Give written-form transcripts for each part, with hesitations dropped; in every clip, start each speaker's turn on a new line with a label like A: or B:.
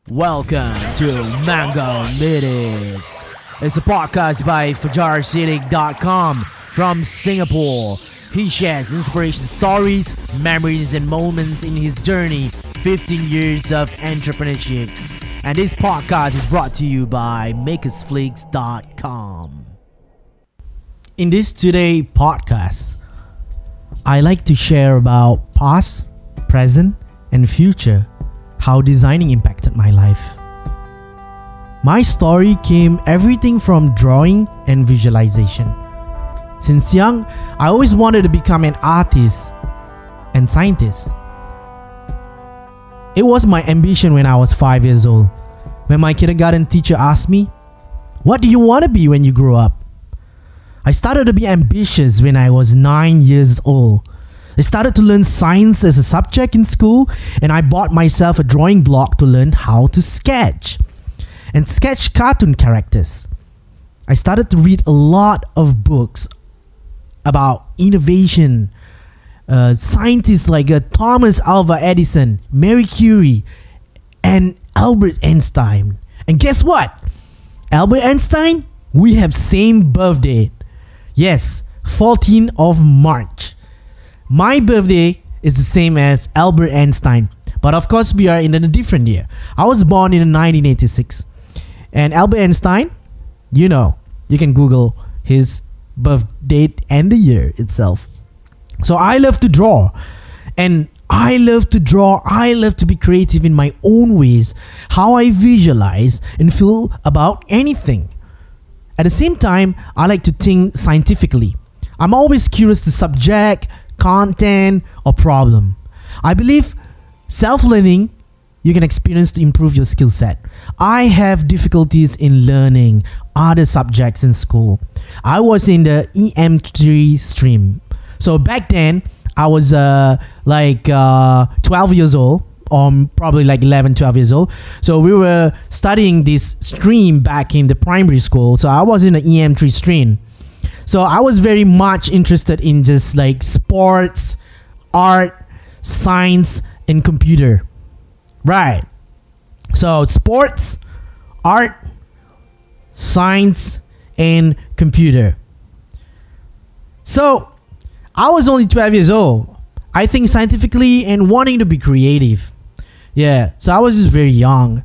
A: Welcome to Mango Minutes. It's a podcast by FajarSidik.com from Singapore. He shares inspiration stories, memories, and moments in his journey 15 years of entrepreneurship. And this podcast is brought to you by MakersFlix.com. In this today podcast, I like to share about past, present, and future, how designing impacted my life. My story came everything from drawing and visualization. Since young, I always wanted to become an artist and scientist. It was my ambition when I was 5 years old. When my kindergarten teacher asked me, "What do you want to be when you grow up?" I started to be ambitious when I was 9 years old. I started to learn science as a subject in school, and I bought myself a drawing block to learn how to sketch and sketch cartoon characters. I started to read a lot of books about innovation, scientists like Thomas Alva Edison, Marie Curie, and Albert Einstein. And guess what? Albert Einstein, we have same birthday. Yes, 14th of March. My birthday is the same as Albert Einstein, but of course we are in a different year. I was born in 1986, and Albert Einstein, you can Google his birth date and the year itself. So I love to draw, and I love to be creative in my own ways, how I visualize and feel about anything. At the same time, I like to think scientifically. I'm always curious to subject, content, or problem. I believe self-learning you can experience to improve your skill set. I have difficulties in learning other subjects in school. I was in the EM3 stream. So back then, I was 12 years old, or probably like 11, 12 years old. So we were studying this stream back in the primary school. So I was in the EM3 stream. So I was very much interested in just like sports, art, science, and computer. Right. So sports, art, science, and computer. So I was only 12 years old. I think scientifically and wanting to be creative. Yeah. So I was just very young.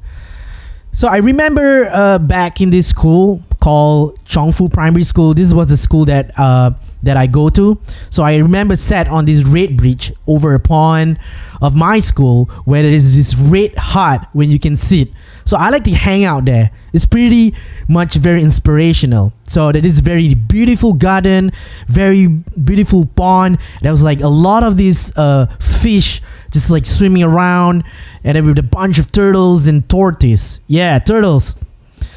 A: So I remember back in this school called Chongfu Primary School. This was the school that I go to. So I remember sat on this red bridge over a pond of my school where there is this red hut when you can sit. So I like to hang out there. It's pretty much very inspirational. So there is very beautiful garden, very beautiful pond. There was like a lot of these fish just like swimming around, and then with a bunch of turtles and tortoise. Yeah, turtles.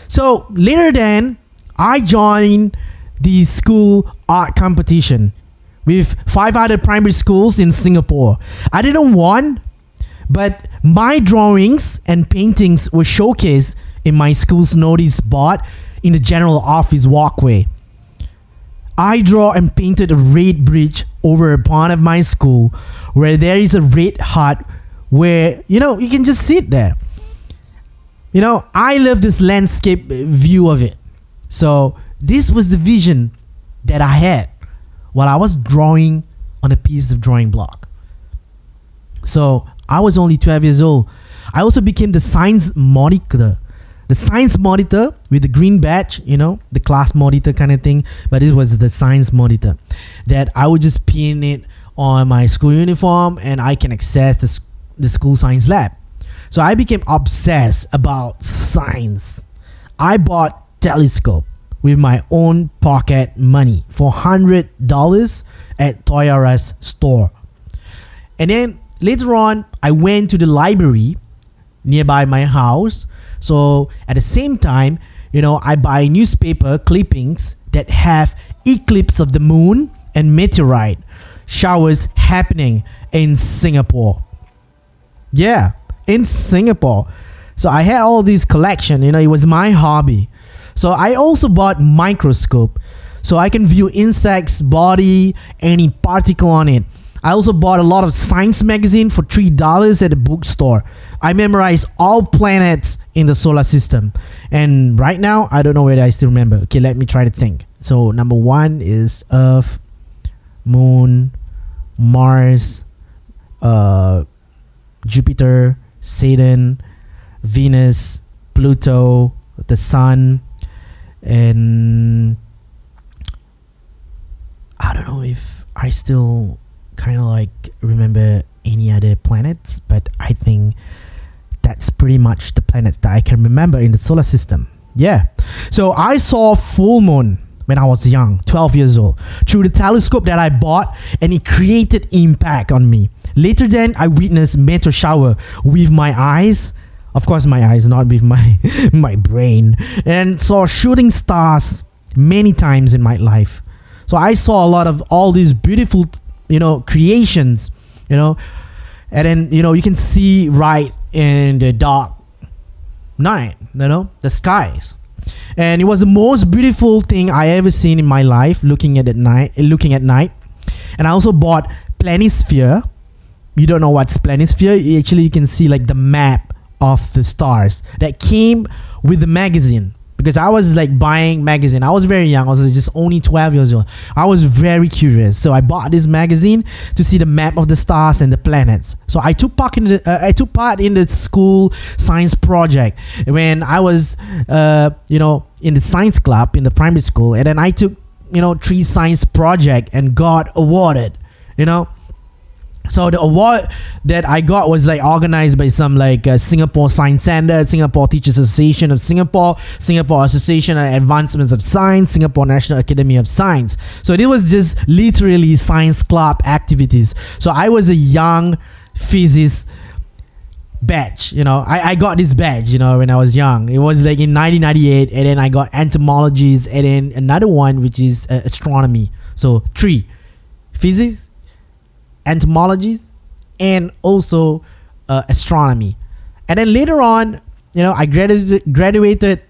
A: So later then, I joined the school art competition with 5 other primary schools in Singapore. I didn't win, but my drawings and paintings were showcased in my school's notice board in the general office walkway. I draw and painted a red bridge over a pond of my school where there is a red hut where, you can just sit there. I love this landscape view of it. So this was the vision that I had while I was drawing on a piece of drawing block. So I was only 12 years old. I also became the science monitor. The science monitor with the green badge, the class monitor kind of thing. But it was the science monitor that I would just pin it on my school uniform, and I can access the school science lab. So I became obsessed about science. I bought telescope with my own pocket money for $100 at Toys R Us store. And then later on, I went to the library nearby my house. So at the same time, I buy newspaper clippings that have eclipse of the moon and meteorite showers happening in Singapore. Yeah, in Singapore. So I had all these collection, it was my hobby. So I also bought microscope so I can view insects' body, any particle on it. I also bought a lot of science magazine for $3 at the bookstore. I memorized all planets in the solar system. And right now, I don't know whether I still remember. Okay, let me try to think. So number 1 is Earth, Moon, Mars, Jupiter, Saturn, Venus, Pluto, the Sun, and I don't know if I still kind of like remember any other planets, but I think that's pretty much the planets that I can remember in the solar system. Yeah. So I saw full moon when I was young, 12 years old, through the telescope that I bought, and it created impact on me. Later then, I witnessed meteor shower with my eyes. Of course, my eyes, not with my my brain. And saw shooting stars many times in my life. So I saw a lot of all these beautiful, creations, and then, you can see right in the dark night, the skies. And it was the most beautiful thing I ever seen in my life, looking at night. And I also bought Planisphere. You don't know what's Planisphere? Actually, you can see like the map of the stars that came with the magazine. Because I was like buying magazine. I was very young. I was just only 12 years old. I was very curious. So I bought this magazine to see the map of the stars and the planets. So I took part in the school science project when I was, in the science club in the primary school. And then I took, 3 science project and got awarded, So the award that I got was like organized by some like Singapore Science Center, Singapore Teachers Association of Singapore, Singapore Association of Advancements of Science, Singapore National Academy of Science. So it was just literally science club activities. So I was a young physicist badge, I got this badge, when I was young. It was like in 1998, and then I got entomologies, and then another one which is astronomy. So 3: physics, entomologies, and also astronomy. And then later on, I graduated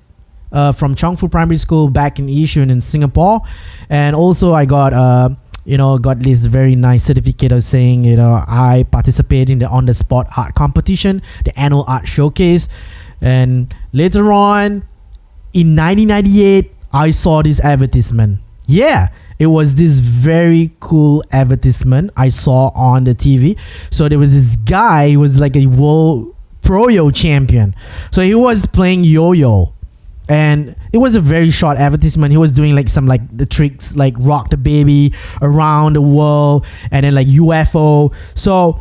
A: from Chongfu Primary School back in Yishun in Singapore, and also I got got this very nice certificate of saying I participated in the on-the-spot art competition, the annual art showcase. And later on in 1998, I saw this advertisement. Yeah, it was this very cool advertisement I saw on the TV. So there was this guy, he was like a world pro-yo champion. So he was playing yo-yo. And it was a very short advertisement. He was doing like some like the tricks like rock the baby around the world, and then like UFO. So,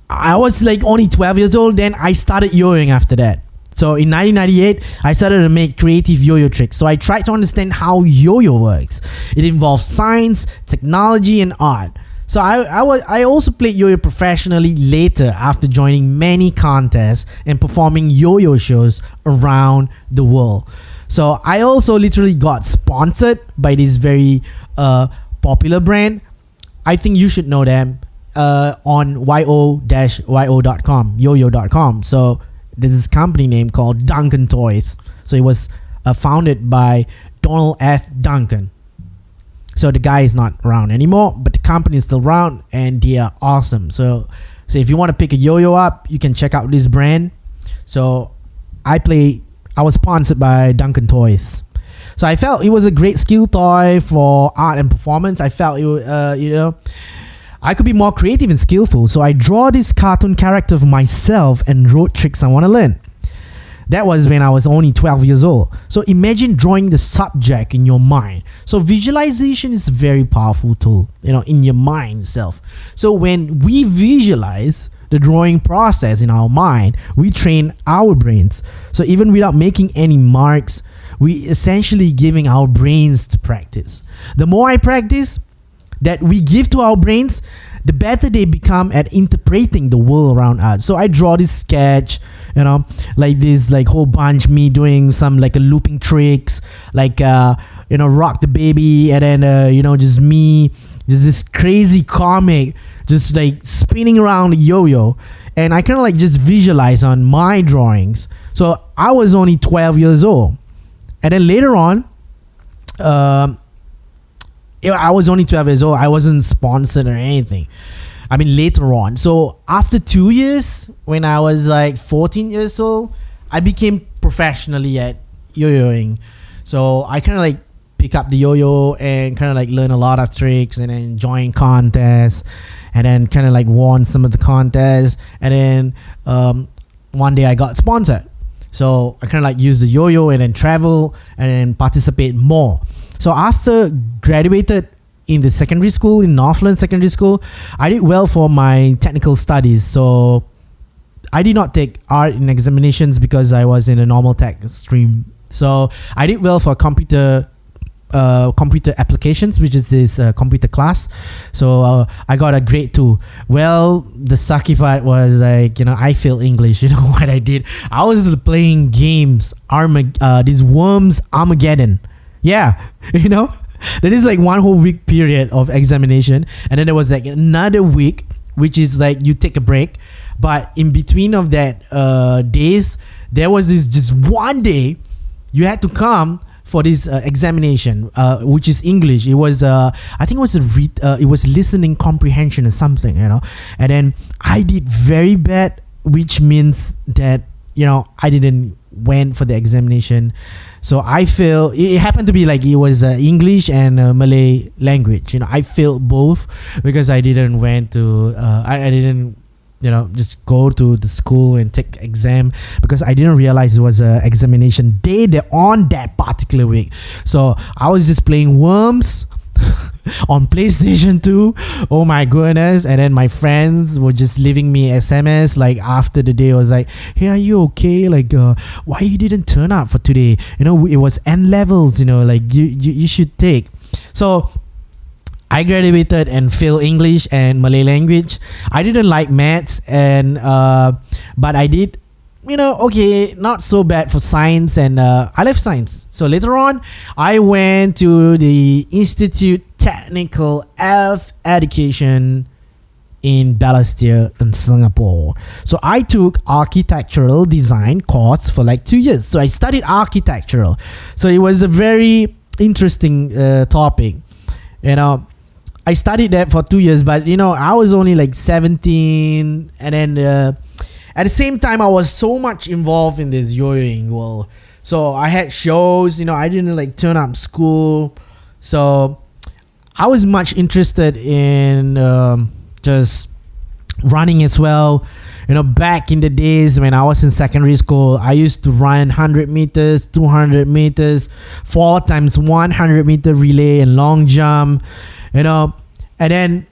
A: I was like only 12 years old. Then I started yo-yoing after that. So in 1998, I started to make creative yo-yo tricks. So I tried to understand how yo-yo works. It involves science, technology, and art. So I also played yo-yo professionally later after joining many contests and performing yo-yo shows around the world. So I also literally got sponsored by this very popular brand. I think you should know them on yo-yo.com, yo-yo.com. So there's this company name called Duncan Toys. So it was founded by Donald F. Duncan. So the guy is not around anymore, but the company is still around, and they are awesome. So if you want to pick a yo-yo up, you can check out this brand. So I was sponsored by Duncan Toys. So I felt it was a great skill toy for art and performance. I felt I could be more creative and skillful. So I draw this cartoon character of myself and wrote tricks I want to learn. That was when I was only 12 years old. So imagine drawing the subject in your mind. So visualization is a very powerful tool, in your mind itself. So when we visualize the drawing process in our mind, we train our brains. So even without making any marks, we essentially giving our brains to practice. The more I practice that we give to our brains, the better they become at interpreting the world around us. So I draw this sketch, like this, like whole bunch, me doing some like a looping tricks, like, rock the baby, and then, just me, just this crazy comic, just like spinning around the yo-yo. And I kind of like just visualize on my drawings. So I was only 12 years old. And then later on, I was only 12 years old. I wasn't sponsored or anything. I mean, later on. So after 2 years, when I was like 14 years old, I became professionally at yo-yoing. So I kind of like pick up the yo-yo and kind of like learn a lot of tricks and then join contests and then kind of like won some of the contests. And then one day I got sponsored. So I kind of like use the yo-yo and then travel and then participate more. So after graduated in the secondary school, in Northland Secondary School, I did well for my technical studies. So I did not take art in examinations because I was in a normal tech stream. So I did well for computer applications, which is this computer class. So I got a grade 2. Well, the sucky part was like, I failed English. You know what I did? I was playing games, this Worms Armageddon. Yeah, that is like one whole week period of examination, and then there was like another week, which is like you take a break, but in between of that days, there was this just one day you had to come for this examination, which is English. It was I think it was it was listening comprehension or something, and then I did very bad, which means that I didn't went for the examination. So I failed. It happened to be like it was English and Malay language. I failed both because I didn't went to I didn't just go to the school and take exam, because I didn't realize it was a examination day on that particular week. So I was just playing Worms on PlayStation 2. Oh my goodness. And then my friends were just leaving me SMS like after the day. I was like, hey, are you okay? Like why you didn't turn up for today? It was N levels, like you should take. So I graduated and failed English and Malay language. I didn't like maths, and but I did okay, not so bad for science, and I left science. So later on, I went to the Institute Technical of Education in Balestier in Singapore. So I took architectural design course for like 2 years. So I studied architectural. So it was a very interesting topic. I studied that for 2 years, but I was only like 17, and then at the same time I was so much involved in this yo-yoing world. So I had shows, I didn't like turn up school. So I was much interested in just running as well. Back in the days when I was in secondary school, I used to run 100 meters, 200 meters, 4 times 100 meter relay and long jump. And then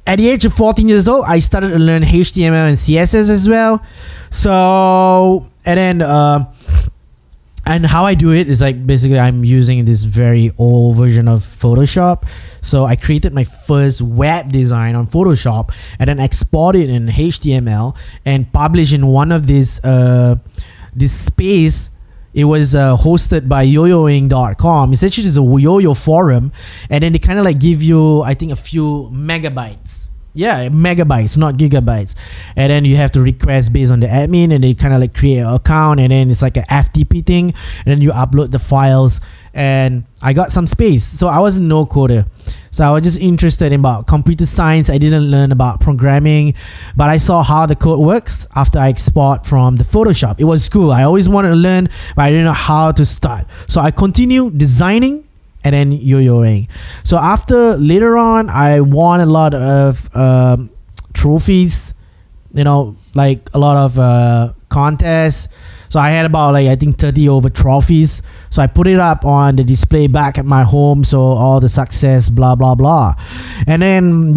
A: at the age of 14 years old, I started to learn HTML and CSS as well. So, and then, and how I do it is like basically I'm using this very old version of Photoshop. So I created my first web design on Photoshop and then export it in HTML and publish in one of this space. It was hosted by yoyoing.com. Essentially, it's a yo-yo forum, and then they kind of like give you, I think, a few megabytes. Yeah, megabytes, not gigabytes. And then you have to request based on the admin, and they kind of like create an account, and then it's like a FTP thing, and then you upload the files. And I got some space, so I was no coder. So I was just interested in about computer science. I didn't learn about programming, but I saw how the code works after I export from the Photoshop. It was cool. I always wanted to learn, but I didn't know how to start. So I continued designing and then yo-yoing. So after later on, I won a lot of trophies, like a lot of contests. So I had about like I think 30 over trophies. So I put it up on the display back at my home. So all the success, blah blah blah. And then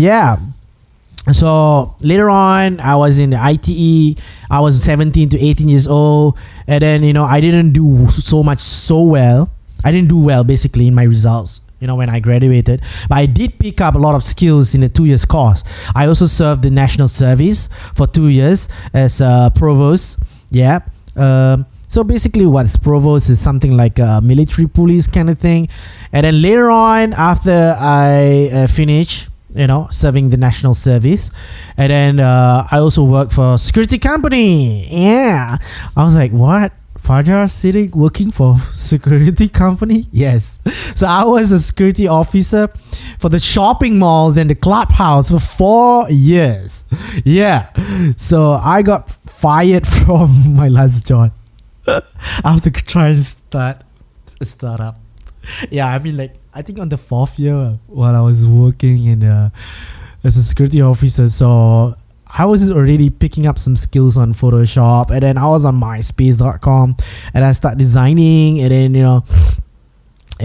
A: so later on, I was in the ITE. I was 17 to 18 years old, and then I didn't do so well. I didn't do well basically in my results. When I graduated, but I did pick up a lot of skills in the 2 years course. I also served the national service for 2 years as provost. Yeah. So basically what's provost is something like a military police kind of thing. And then later on, after I finish serving the national service, and then I also work for a security company. Yeah, I was like, what? Fajar Siddiq working for security company? Yes. So I was a security officer for the shopping malls and the clubhouse for 4 years. Yeah. So I got fired from my last job. After trying to start a startup. Yeah, I mean, like, I think on the 4th year while I was working in as a security officer, so I was already picking up some skills on Photoshop, and then I was on myspace.com and I start designing, and then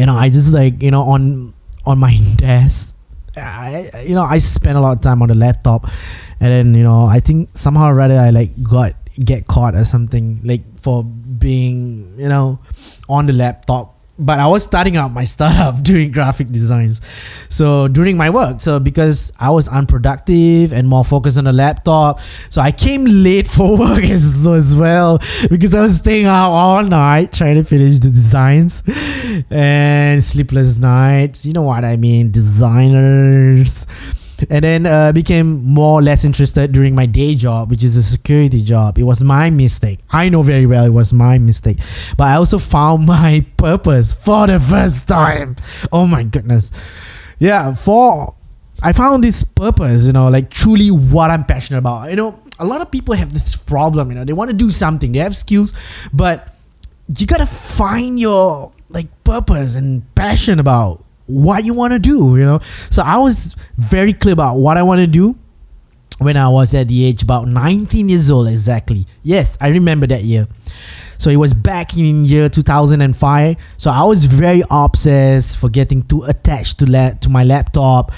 A: I just like on my desk, I spent a lot of time on the laptop, and then I think somehow or rather I like get caught or something, like for being on the laptop. But I was starting out my startup doing graphic designs. So during my work, so because I was unproductive and more focused on the laptop, so I came late for work as well because I was staying out all night trying to finish the designs and sleepless nights. You know what I mean? Designers. And then became more or less interested during my day job, which is a security job. It was my mistake. I know very well it was my mistake. But I also found my purpose for the first time. Oh my goodness. Yeah, I found this purpose, like truly what I'm passionate about. A lot of people have this problem, they want to do something. They have skills, but you got to find your like purpose and passion about what you want to do. So I was very clear about what I want to do when I was at the age about 19 years old exactly. Yes, I remember that year. So it was back in year 2005. So I was very obsessed for getting too attached to my laptop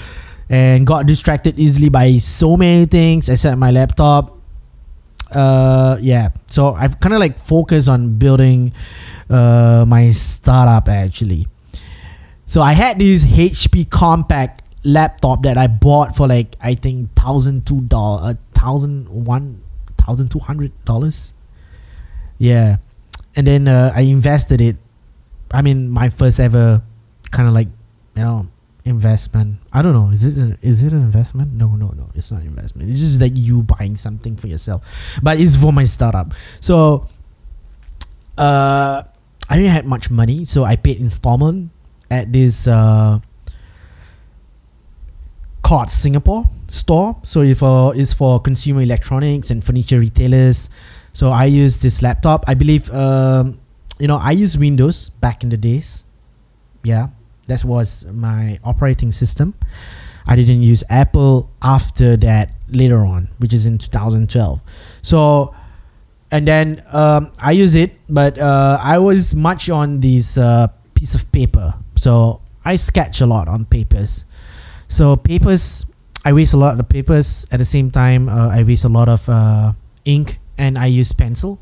A: and got distracted easily by so many things except my laptop. So I've kind of like focused on building my startup actually. So I had this HP compact laptop that I bought for like I think $1,200. Yeah, and then I invested it. I mean, my first ever kind of like investment. I don't know. Is it an investment? No, it's not an investment. It's just like you buying something for yourself, but it's for my startup. So I didn't have much money, so I paid installment at this called Singapore store. So it's for consumer electronics and furniture retailers. So I use this laptop. I believe I used Windows back in the days. Yeah, that was my operating system. I didn't use Apple after that later on, which is in 2012. So and then I use it, but I was much on this piece of paper. So I sketch a lot on papers. So papers, I waste a lot of papers. At the same time, I waste a lot of ink, and I use pencil.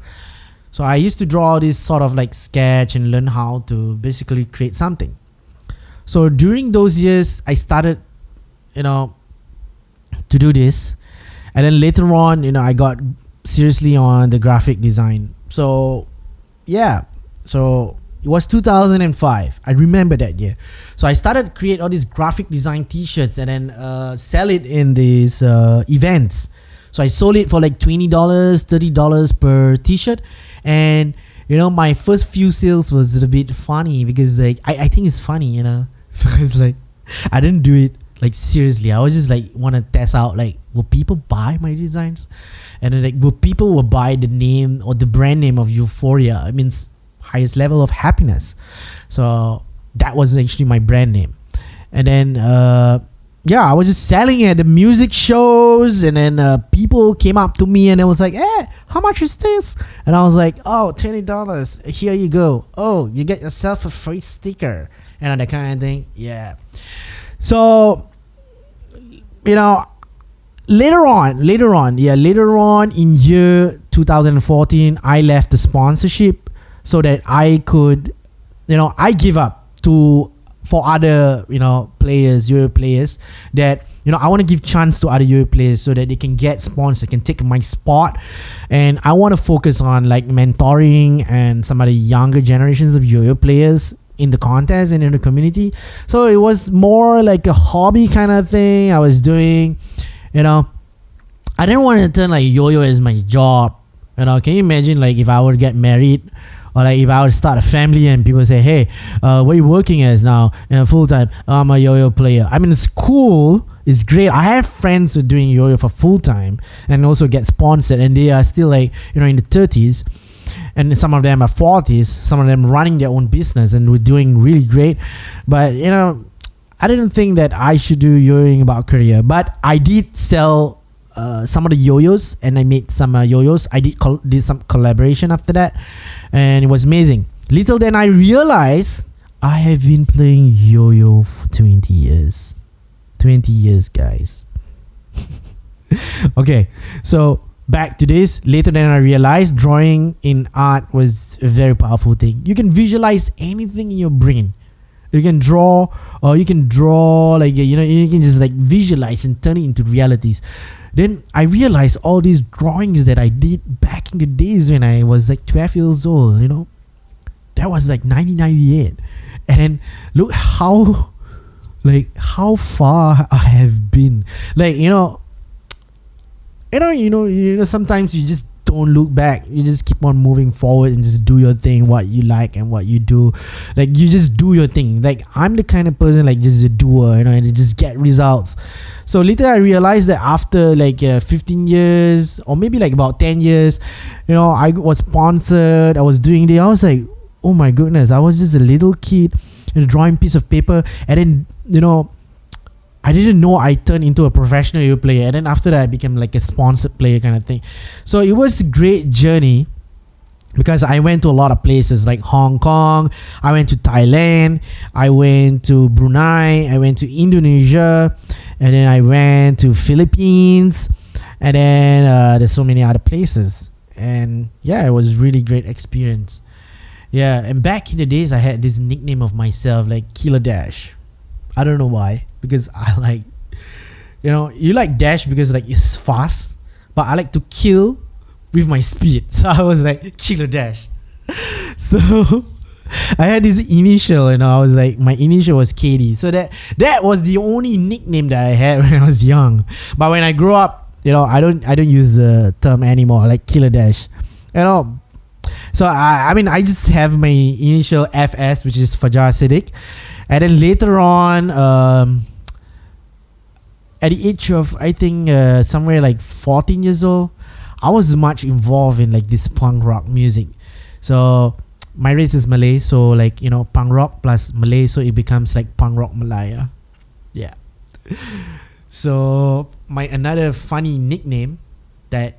A: So I used to draw this sort of like sketch and learn how to basically create something. So during those years, I started, to do this. And then later on, I got seriously on the graphic design. So yeah, so it was 2005. I remember that year. So I started to create all these graphic design t-shirts and then sell it in these events. So I sold it for like $20, $30 per t-shirt. And my first few sales was a bit funny because like I think it's funny, because like I didn't do it like seriously. I was just like want to test out like, will people buy my designs? And then like, will people buy the name or the brand name of Euphoria? It means highest level of happiness. So that was actually my brand name. And then I was just selling at the music shows, and then people came up to me and it was like, hey, how much is this? And I was like, oh, $20, here you go. Oh, you get yourself a free sticker and that kind of thing. Yeah. So later on in year 2014, I left the sponsorship so that I could, I give up for other, players, Euro players that, I want to give chance to other Euro players so that they can get sponsored, can take my spot. And I want to focus on like mentoring and some of the younger generations of Euro players in the contest and in the community. So it was more like a hobby kind of thing I was doing. I didn't want to turn like yo-yo as my job. Can you imagine like if I would get married Or like if I would start a family and people say, hey, what are you working as now? Full time. I'm a yo-yo player. I mean, school is great. I have friends who are doing yo-yo for full time and also get sponsored, and they are still like, in the 30s, and some of them are 40s, some of them running their own business and we're doing really great. But I didn't think that I should do yo-yoing about career, but I did sell some of the yo-yos, and I made some yo-yos. I did some collaboration after that, and it was amazing. Little then I realized I have been playing yo-yo for 20 years. 20 years, guys. Okay, so back to this. Later then I realized drawing in art was a very powerful thing. You can visualize anything in your brain. You can draw, or you can draw like, you can just like visualize and turn it into realities. Then I realized all these drawings that I did back in the days when I was like 12 years old, that was like 1998. And then look how far I have been. Like, sometimes you just don't look back. You just keep on moving forward and just do your thing, what you like and what you do. Like, you just do your thing. Like, I'm the kind of person like just a doer, and just get results. So later I realized that after like 15 years or maybe like about 10 years, I was sponsored. I was doing this. I was like, oh my goodness, I was just a little kid drawing piece of paper, and then I didn't know I turned into a professional yo-yo player, and then after that I became like a sponsored player kind of thing. So it was a great journey because I went to a lot of places like Hong Kong, I went to Thailand, I went to Brunei, I went to Indonesia, and then I went to Philippines, and then there's so many other places. And yeah, it was really great experience. Yeah, and back in the days I had this nickname of myself like Killer Dash. I don't know why, because I like, you like Dash because like it's fast, but I like to kill with my speed. So I was like Killer Dash. So I had this initial, I was like, my initial was KD. So that was the only nickname that I had when I was young. But when I grew up, I don't use the term anymore, like Killer Dash. So I just have my initial FS, which is Fajar Siddiq. And then later on, at the age of, I think, somewhere like 14 years old, I was much involved in like this punk rock music. So my race is Malay, so like, punk rock plus Malay, so it becomes like punk rock Malaya. Yeah. So my another funny nickname that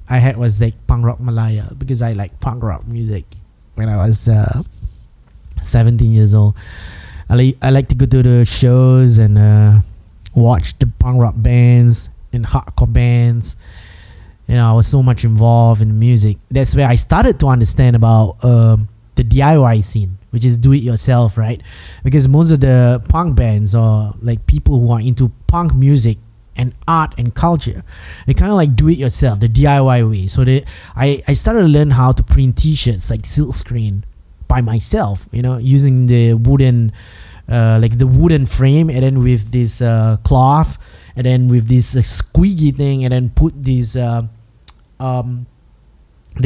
A: I had was like punk rock Malaya, because I like punk rock music when I was 17 years old. I like to go to the shows and watch the punk rock bands and hardcore bands. I was so much involved in music. That's where I started to understand about the DIY scene, which is do it yourself, right? Because most of the punk bands or like people who are into punk music and art and culture, they kind of like do it yourself, the DIY way. So I started to learn how to print t-shirts like silk screen by myself, using the wooden frame, and then with this cloth, and then with this squeaky thing, and then put this the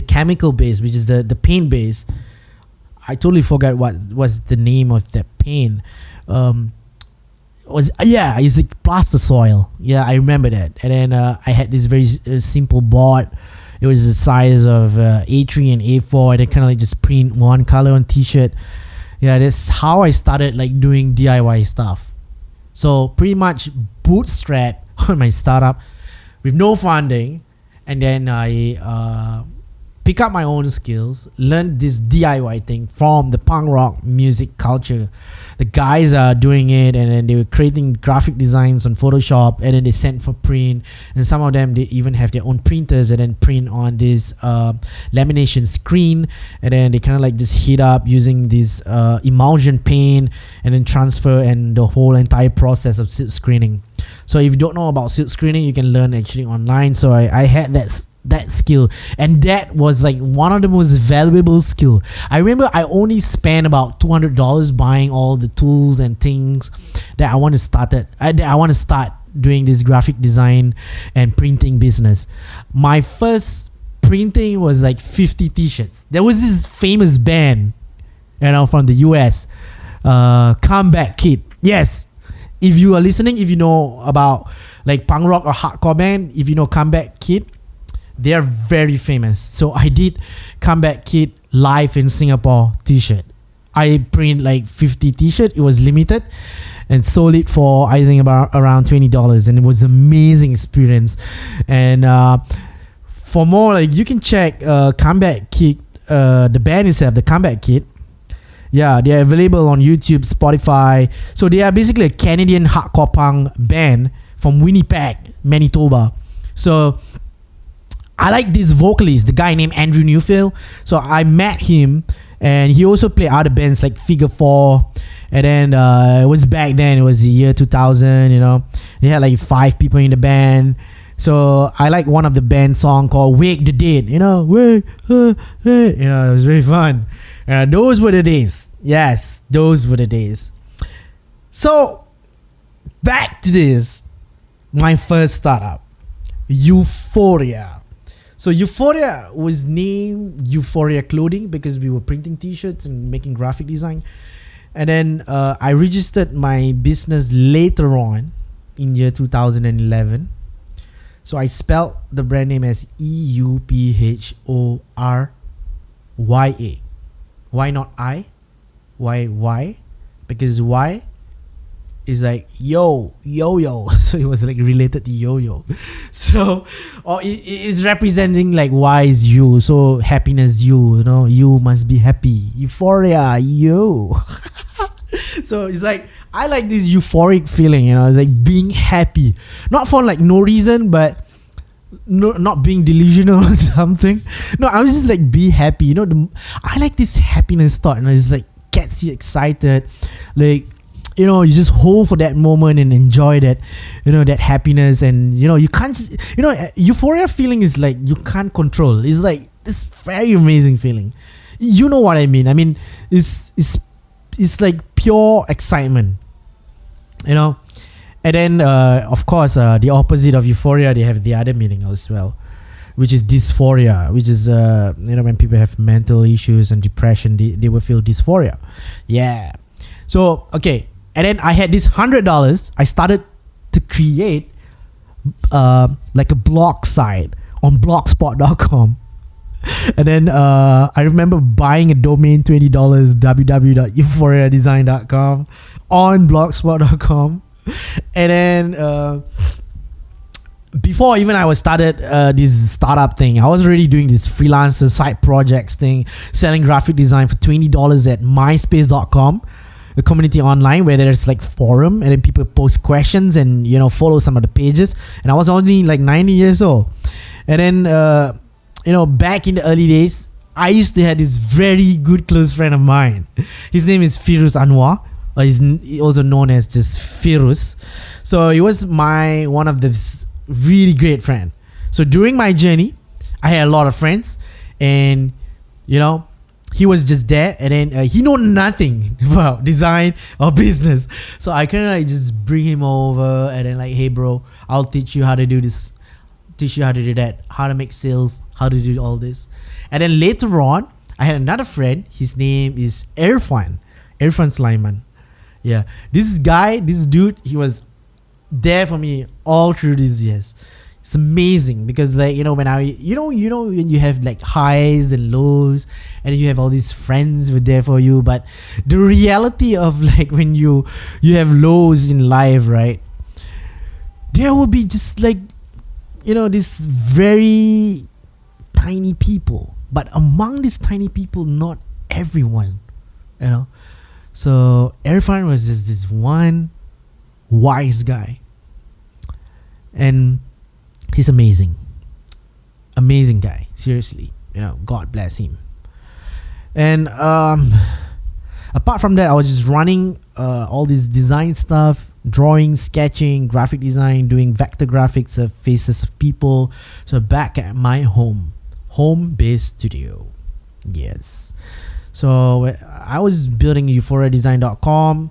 A: chemical base, which is the paint base. I totally forgot what was the name of that paint. It's like plaster soil. Yeah, I remember that. And then I had this very simple board. It was the size of A3 and A4, and I kind of like just print one color on t-shirt. Yeah, that's how I started like doing DIY stuff. So pretty much bootstrap on my startup with no funding, and then I pick up my own skills, learn this DIY thing from the punk rock music culture. The guys are doing it, and then they were creating graphic designs on Photoshop, and then they sent for print. And some of them, they even have their own printers and then print on this lamination screen, and then they kind of like just heat up using this emulsion paint, and then transfer, and the whole entire process of silk screening. So if you don't know about silk screening, you can learn actually online. So I had that skill, and that was like one of the most valuable skill. I remember I only spent about $200 buying all the tools and things that I want to start doing this graphic design and printing business. My first printing was like 50 t-shirts. There was this famous band, from the US, Comeback Kid. Yes, if you are listening, if you know about like punk rock or hardcore band, if you know Comeback Kid, they are very famous. So I did Comeback Kid live in Singapore t-shirt. I print like 50 t-shirt. It was limited and sold it for I think about around $20, and it was an amazing experience. And for more, like, you can check Comeback Kid, the band itself, the Comeback Kid. Yeah, they are available on YouTube, Spotify. So they are basically a Canadian hardcore punk band from Winnipeg, Manitoba. So I like this vocalist, the guy named Andrew Newfield. So I met him, and he also played other bands like Figure 4. And then it was back then, it was the year 2000, They had like 5 people in the band. So I like one of the band song called Wake the Dead, Wake, it was really fun. Those were the days. Yes, those were the days. So back to this, my first startup, Euphoria. So Euphoria was named Euphoria Clothing because we were printing t-shirts and making graphic design. And then I registered my business later on in year 2011. So I spelled the brand name as EUPHORYA. Why not I? Why? Because Y is like yo. So it was like related to yo-yo. So it is representing like Y is you. So happiness you must be happy. Euphoria you. So it's like I like this euphoric feeling, it's like being happy, not for like no reason, but not being delusional or something. No, I was just like be happy, I like this happiness thought, and it's like gets you excited, like you just hold for that moment and enjoy that, that happiness. And you can't just, euphoria feeling is like you can't control. It's like this very amazing feeling. You know what I mean? I mean, it's like pure excitement, And then of course the opposite of euphoria, they have the other meaning as well, which is dysphoria, which is when people have mental issues and depression, they will feel dysphoria. Yeah. So okay, and then I had this $100. I started to create like a blog site on blogspot.com. And then I remember buying a domain, $20, www.euphoriadesign.com on blogspot.com. And then before even I was started this startup thing, I was already doing this freelancer side projects thing, selling graphic design for $20 at myspace.com, a community online where there's like forum, and then people post questions and follow some of the pages. And I was only like 19 years old. And then back in the early days, I used to have this very good close friend of mine. His name is Firuz Anwar, or he's also known as just Firuz. So he was one of the really great friend. So during my journey, I had a lot of friends, and he was just there, and then he know nothing about design or business. So I kind of like just bring him over, and then like, hey bro, I'll teach you how to do this, teach you how to do that, how to make sales, how to do all this. And then later on, I had another friend. His name is Irfan Sulaiman. Yeah, this dude, he was there for me all through these years. It's amazing because like when when you have like highs and lows, and you have all these friends who are there for you, but the reality of like when you have lows in life, right, there will be just like this very tiny people, but among these tiny people, not everyone, so Irfan was just this one wise guy, and he's amazing guy, seriously, God bless him. And apart from that, I was just running all this design stuff, drawing, sketching, graphic design, doing vector graphics of faces of people. So back at my home-based studio. Yes. So I was building euphoriadesign.com,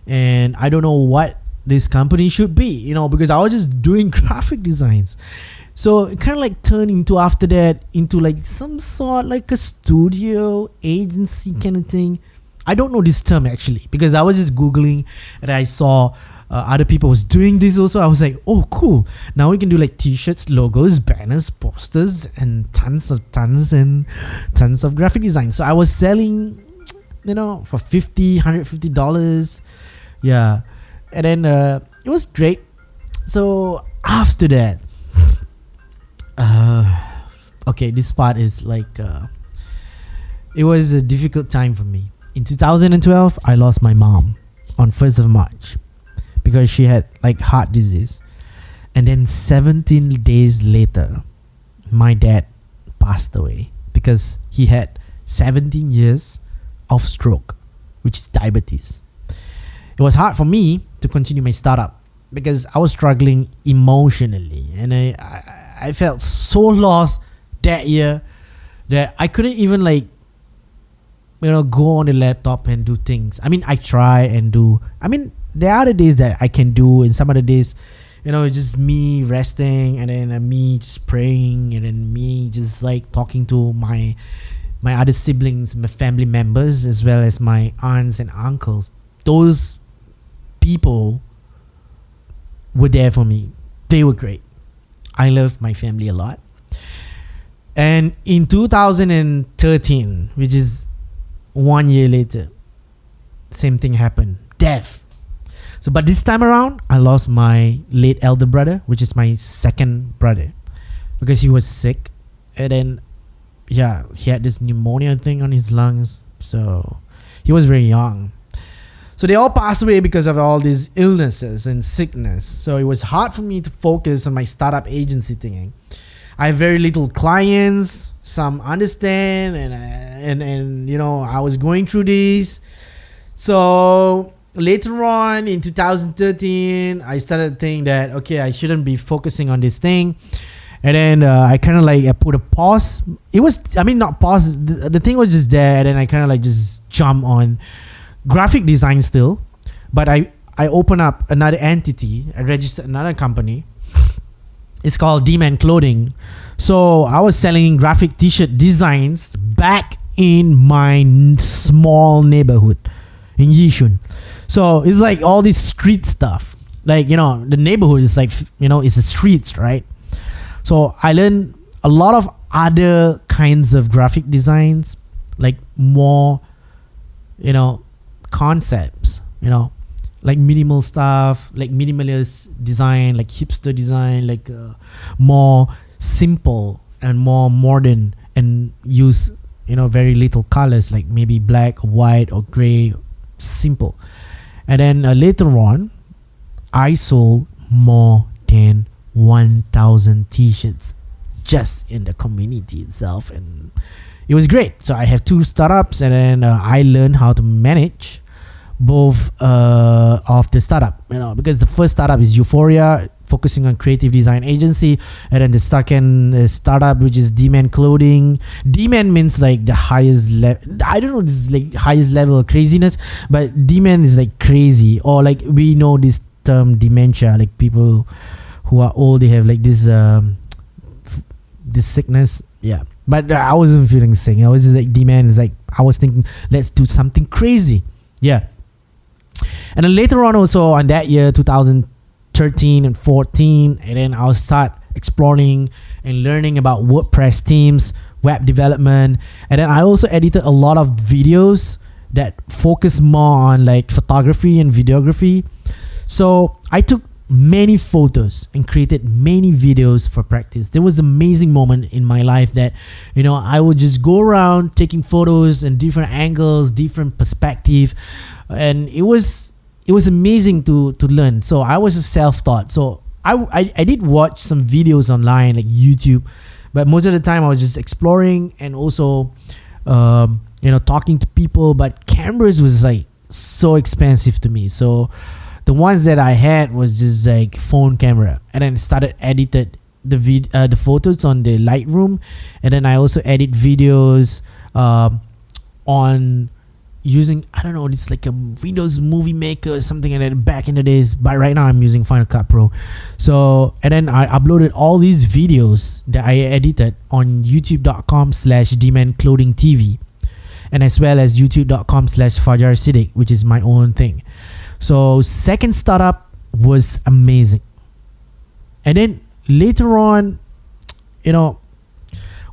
A: and I don't know what this company should be, because I was just doing graphic designs. So it kind of like turned into, after that, into like some sort like a studio agency kind of thing. I don't know this term actually, because I was just Googling and I saw other people was doing this also. I was like, oh cool, now we can do like t-shirts, logos, banners, posters, and tons of graphic design. So I was selling, for $150 yeah. And then it was great. So after that, okay, this part is like it was a difficult time for me. In 2012, I lost my mom on 1st of March because she had like heart disease. And then 17 days later, my dad passed away because he had 17 years of stroke, which is diabetes. It was hard for me to continue my startup because I was struggling emotionally, and I felt so lost that year that I couldn't even go on the laptop and do things. I mean, I try and do. I mean, there are the days that I can do, and some other days, it's just me resting, and then me just praying, and then me just like talking to my other siblings, my family members, as well as my aunts and uncles. Those people were there for me. They were great. I love my family a lot. And in 2013, which is 1 year later, same thing happened. Death. So, but this time around, I lost my late elder brother, which is my second brother, because he was sick. And then, yeah, he had this pneumonia thing on his lungs. So, he was very young. So they all passed away because of all these illnesses and sickness. So it was hard for me to focus on my startup agency thing. I have very little clients. Some understand, and I was going through this. So later on in 2013, I started thinking that okay, I shouldn't be focusing on this thing. And then I kind of I put a pause. It was, not pause. The thing was just there, and then I kind of just jump on graphic design still, but I opened up another entity. I registered another company. It's called D-Man Clothing. So I was selling graphic t-shirt designs back in my small neighborhood in Yishun. So it's like all this street stuff. The neighborhood is it's the streets, right? So I learned a lot of other kinds of graphic designs, like more, concepts, like minimal stuff, like minimalist design, like hipster design, like more simple and more modern, and use very little colors, like maybe black or white or gray, simple. And then later on, I sold more than 1,000 t-shirts just in the community itself, and it was great. So I have 2 startups, and then I learned how to manage both of the startup, because the first startup is Euphoria, focusing on creative design agency, and then the second startup, which is D-Man Clothing. D-Man means like the highest level. I don't know, this is like highest level of craziness, but D-Man is like crazy, or like we know this term dementia, like people who are old, they have like this this sickness. Yeah, but I wasn't feeling sick. I was just like, D-Man is like, I was thinking, let's do something crazy. Yeah. And then later on also on that year, 2013 and 14, and then I'll start exploring and learning about WordPress themes, web development. And then I also edited a lot of videos that focus more on like photography and videography. So I took many photos and created many videos for practice. There was an amazing moment in my life that I would just go around taking photos and different angles, different perspective, and it was amazing to learn. So I was a self-taught. So I did watch some videos online like YouTube, but most of the time I was just exploring and also talking to people. But cameras was like so expensive to me, so the ones that I had was just like phone camera, and then started edited the photos on the Lightroom, and then I also edit videos on using, I don't know, it's like a Windows Movie Maker or something like that back in the days. But right now I'm using Final Cut Pro. So, and then I uploaded all these videos that I edited on youtube.com/dmanclothingtv, and as well as youtube.com/Fajar Siddiq, which is my own thing. So second startup was amazing. And then later on, you know,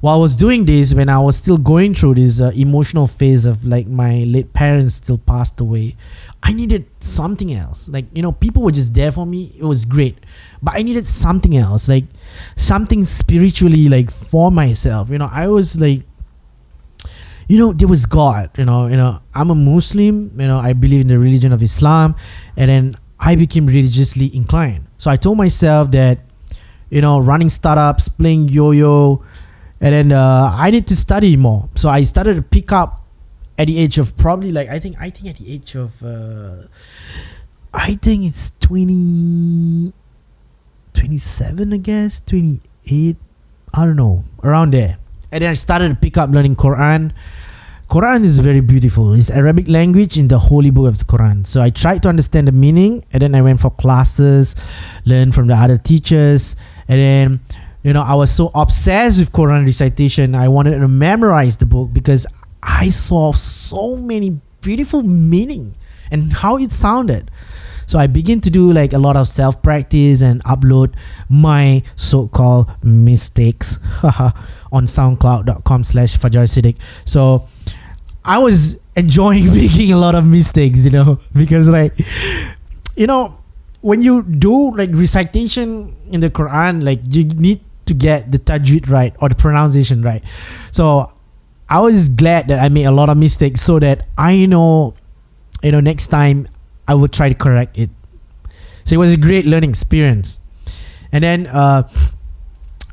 A: while I was doing this, when I was still going through this emotional phase of like my late parents still passed away, I needed something else. Like, you know, people were just there for me. It was great. But I needed something else, like something spiritually, like for myself. You know, I was like, you know, there was God, you know, I'm a Muslim, you know, I believe in the religion of Islam. And then I became religiously inclined. So I told myself that, you know, running startups, playing yo-yo, and then I need to study more. So I started to pick up at the age of probably like, I think at the age of, I think it's 27, I guess, 28, I don't know, around there. And then I started to pick up learning Quran. Quran is very beautiful. It's Arabic language in the holy book of the Quran. So I tried to understand the meaning, and then I went for classes, learned from the other teachers, and then, you know, I was so obsessed with Quran recitation. I wanted to memorize the book because I saw so many beautiful meaning and how it sounded. So I began to do like a lot of self-practice and upload my so-called mistakes on soundcloud.com/Fajar Siddiq. So I was enjoying making a lot of mistakes, you know, because like, you know, when you do like recitation in the Quran, like you need to get the tajweed right or the pronunciation right. So I was glad that I made a lot of mistakes so that I know, you know, next time I would try to correct it. So it was a great learning experience. And then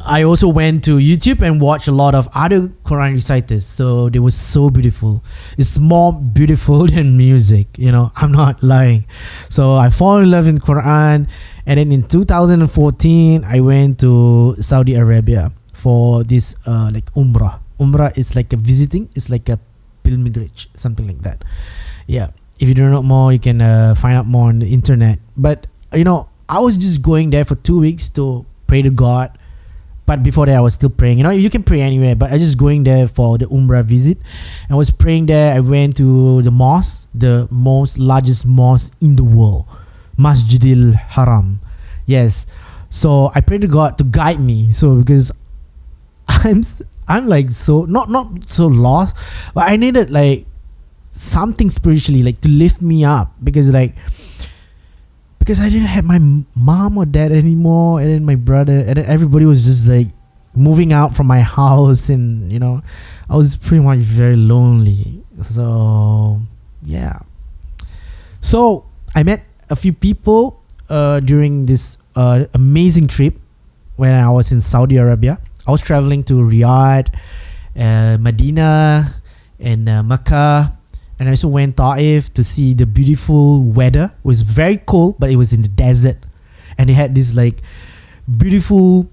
A: I also went to YouTube and watched a lot of other Quran reciters. So they were so beautiful. It's more beautiful than music, you know, I'm not lying. So I fall in love in Quran. And then in 2014, I went to Saudi Arabia for this like Umrah. Umrah is like a visiting, it's like a pilgrimage, something like that. Yeah. If you don't know more, you can find out more on the internet. But, you know, I was just going there for 2 weeks to pray to God. But before that, I was still praying. You know, you can pray anywhere, but I was just going there for the Umrah visit. I was praying there. I went to the mosque, the most largest mosque in the world, Masjidil Haram. Yes. So I prayed to God to guide me. So because I'm like so not so lost, but I needed like something spiritually, like to lift me up, because I didn't have my mom or dad anymore, and then my brother, and then everybody was just like moving out from my house, and you know, I was pretty much very lonely. So yeah, so I met a few people during this amazing trip when I was in Saudi Arabia. I was traveling to Riyadh, Medina, and Mecca. And I also went Ta'if to see the beautiful weather. It was very cold, but it was in the desert. And it had this like beautiful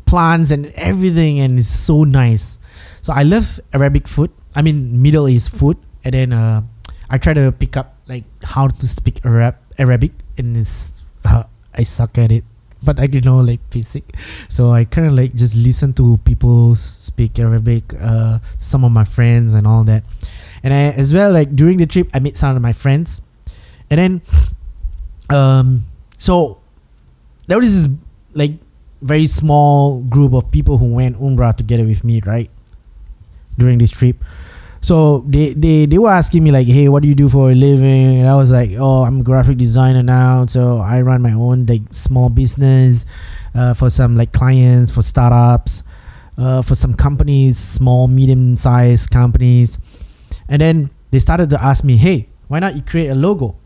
A: plants and everything, and it's so nice. So I love Arabic food. I mean Middle East food. And then I try to pick up like how to speak Arabic, and it's I suck at it. But I know like basic. So I kind of like just listen to people speak Arabic, some of my friends and all that. And I, as well, like during the trip, I met some of my friends. And then, so there was this like very small group of people who went Umrah together with me, right? During this trip. So they were asking me like, hey, what do you do for a living? And I was like, oh, I'm a graphic designer now. So I run my own like small business for some like clients, for startups, for some companies, small, medium-sized companies. And then they started to ask me, hey, why not you create a logo?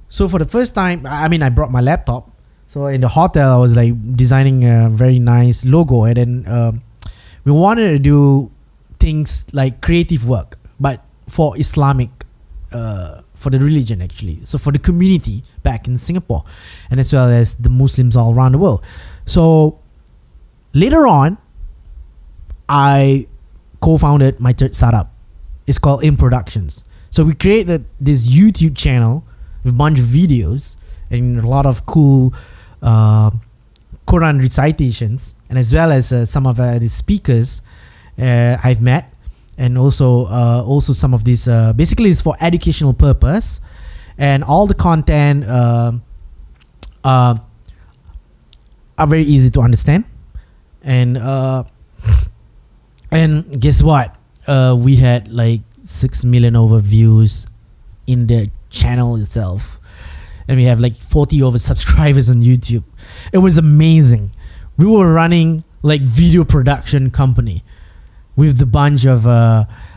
A: So for the first time, I mean, I brought my laptop. So in the hotel, I was like designing a very nice logo. And then we wanted to do things like creative work, but for Islamic, for the religion actually. So for the community back in Singapore, and as well as the Muslims all around the world. So later on, I co-founded my third startup. It's called In Productions. So we created this YouTube channel with a bunch of videos and a lot of cool Quran recitations, and as well as some of the speakers I've met, and also some of these basically it's for educational purpose, and all the content are very easy to understand, and guess what, we had like 6 million overviews in the channel itself, and we have like 40 over subscribers on YouTube. It was amazing. We were running like video production company with the bunch of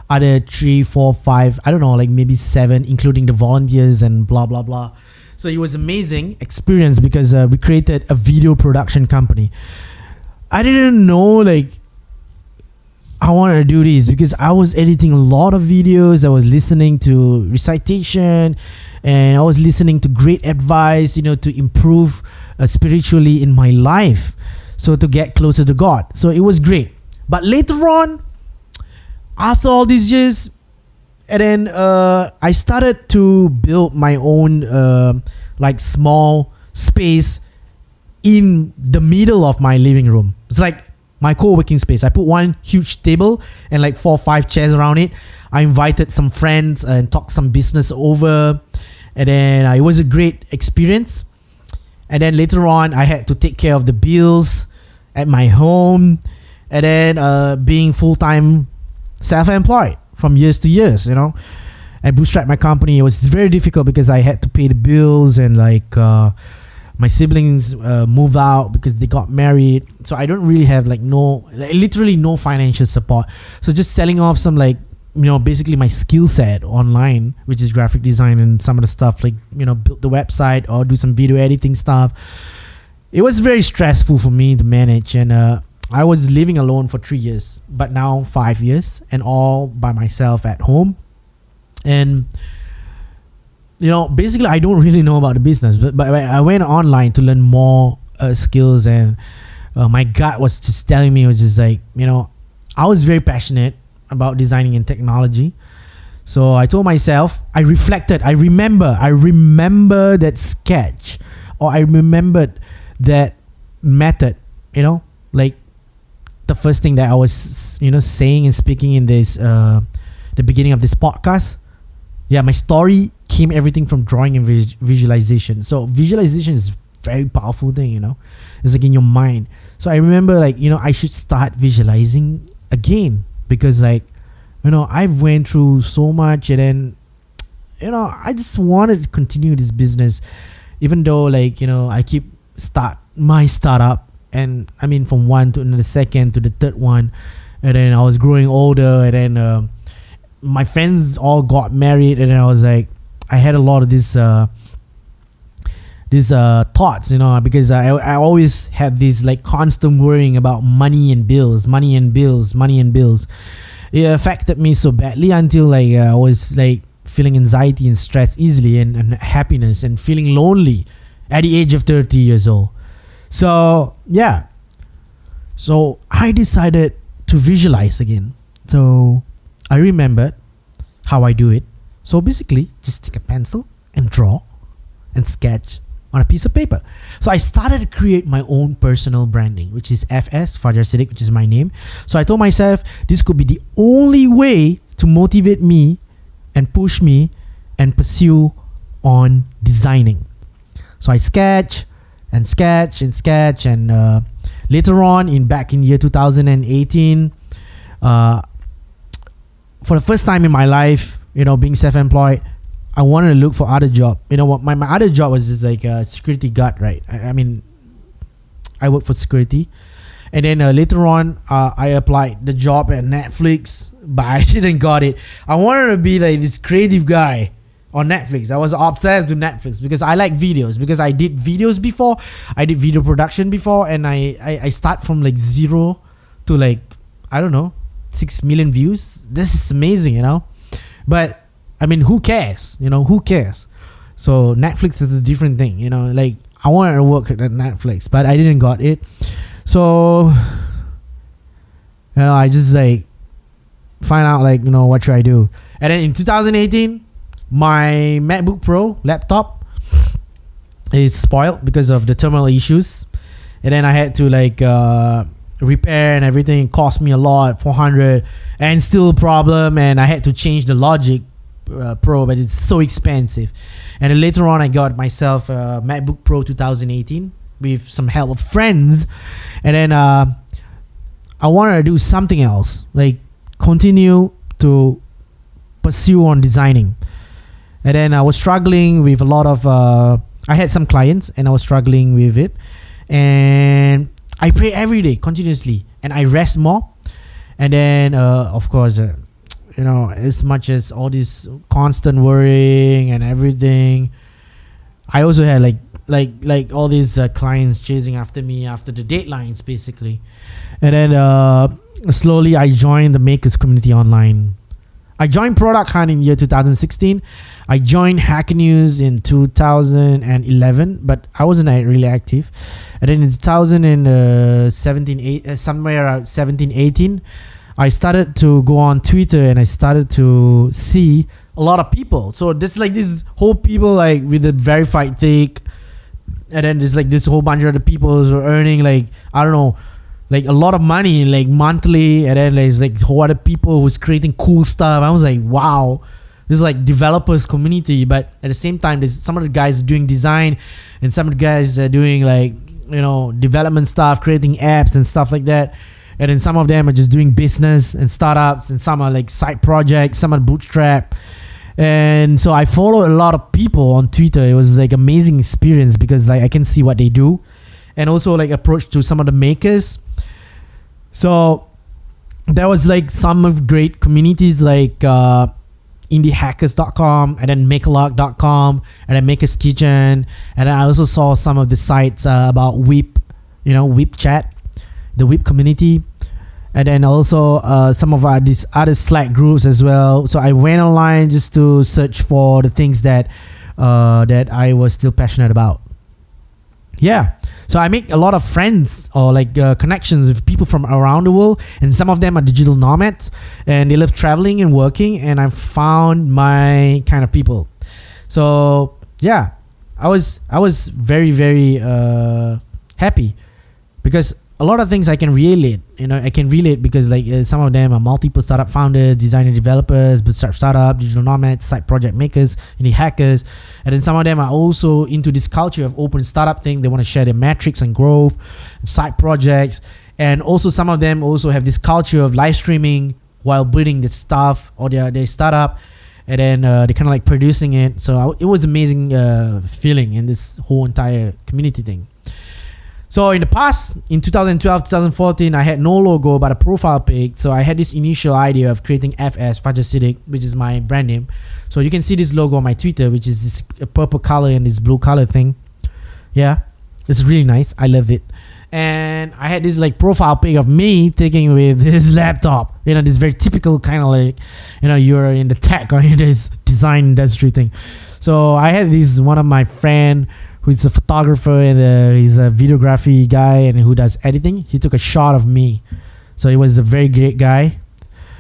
A: other 3, 4, 5, I don't know, like maybe 7, including the volunteers and blah blah blah. So it was amazing experience because we created a video production company. I didn't know like I wanted to do this because I was editing a lot of videos. I was listening to recitation, and I was listening to great advice, to improve spiritually in my life, so to get closer to God. So it was great. But later on, after all these years, and then I started to build my own like small space in the middle of my living room. It's like my co-working space. I put one huge table and like 4 or 5 chairs around it. I invited some friends and talked some business over, and then it was a great experience. And then later on, I had to take care of the bills at my home, and then being full-time self-employed from years to years, I bootstrapped my company. It was very difficult because I had to pay the bills, and like my siblings moved out because they got married, so I don't really have literally no financial support. So just selling off some basically my skill set online, which is graphic design and some of the stuff build the website or do some video editing stuff. It was very stressful for me to manage, and I was living alone for 3 years, but now 5 years, and all by myself at home. And basically I don't really know about the business, but I went online to learn more skills, and my gut was just telling me, it was just like, I was very passionate about designing and technology. So I told myself, I remember that sketch, or I remembered that method, like the first thing that I was, saying and speaking in this, the beginning of this podcast. Yeah, my story came everything from drawing and visualization. So visualization is a very powerful thing, it's like in your mind. So I remember I should start visualizing again, because I went through so much, and then I just wanted to continue this business, even though I keep my startup, and I mean from one to the second to the third one, and then I was growing older, and then my friends all got married, and then I was like, I had a lot of these thoughts, because I always had this constant worrying about money and bills. It affected me so badly until I was feeling anxiety and stress easily, and unhappiness, and feeling lonely at the age of 30 years old. So yeah, so I decided to visualize again. So I remembered how I do it. So basically, just take a pencil and draw and sketch on a piece of paper. So I started to create my own personal branding, which is FS, Fajar Siddiq, which is my name. So I told myself this could be the only way to motivate me and push me and pursue on designing. So I sketch, and later on, back in year 2018, for the first time in my life, being self-employed, I wanted to look for other job. What my other job was just like a security guard, right? I mean, I work for security, and then later on, I applied the job at Netflix, but I didn't got it. I wanted to be like this creative guy on Netflix. I was obsessed with Netflix because I like videos, because I did videos before, I did video production before, and I start from zero to I don't know, 6 million views. This is amazing, but I mean, who cares? Who cares? So Netflix is a different thing, I wanted to work at Netflix, but I didn't got it. So I just find out what should I do. And then in 2018, my MacBook Pro laptop is spoiled because of the terminal issues, and then I had to repair and everything. It cost me a lot, 400, and still a problem. And I had to change the Logic Pro, but it's so expensive. And then later on, I got myself a MacBook Pro 2018 with some help of friends, and then I wanted to do something else, like continue to pursue on designing. And then I was struggling with a lot of I had some clients and I was struggling with it, and I pray every day continuously, and I rest more. And then of course as much as all this constant worrying and everything, I also had like all these clients chasing after me after the deadlines basically. And then slowly I joined the makers community online. I joined Product Hunt in year 2016. I joined Hacker News in 2011, but I wasn't really active. And then in 2017, somewhere around 17, 18, I started to go on Twitter and I started to see a lot of people. So there's like this whole people like with a verified tick, and then there's like this whole bunch of other people who are earning like, I don't know, like a lot of money like monthly. And then there's like whole other people who's creating cool stuff. I was like, wow, this is like developers community. But at the same time, there's some of the guys doing design, and some of the guys are doing like development stuff, creating apps and stuff like that. And then some of them are just doing business and startups, and some are like side projects, some are bootstrap. And so I follow a lot of people on Twitter. It was like amazing experience because like I can see what they do, and also like approach to some of the makers. So there was like some of great communities like indiehackers.com, and then makerlog.com, and then Maker's Kitchen. And then I also saw some of the sites about Whip, Whip chat, the Whip community. And then also some of these other Slack groups as well. So I went online just to search for the things that I was still passionate about. Yeah, so I make a lot of friends or like connections with people from around the world, and some of them are digital nomads and they love traveling and working, and I found my kind of people. So yeah, I was very, very happy because a lot of things I can relate. I can relate because like some of them are multiple startup founders, designer developers, bootstrap startup, digital nomads, side project makers, indie hackers. And then some of them are also into this culture of open startup thing. They want to share their metrics and growth, and side projects. And also some of them also have this culture of live streaming while building the stuff or their startup. And then they're kind of like producing it. So it was amazing feeling in this whole entire community thing. So in the past, in 2012, 2014, I had no logo but a profile pic. So I had this initial idea of creating FS, Fajar Siddiq, which is my brand name. So you can see this logo on my Twitter, which is this purple color and this blue color thing. Yeah, it's really nice. I love it. And I had this like profile pic of me taking with this laptop. This very typical kind of like, you're in the tech or in this design industry thing. So I had this one of my friend who's a photographer and he's a videography guy and who does editing. He took a shot of me. So he was a very great guy.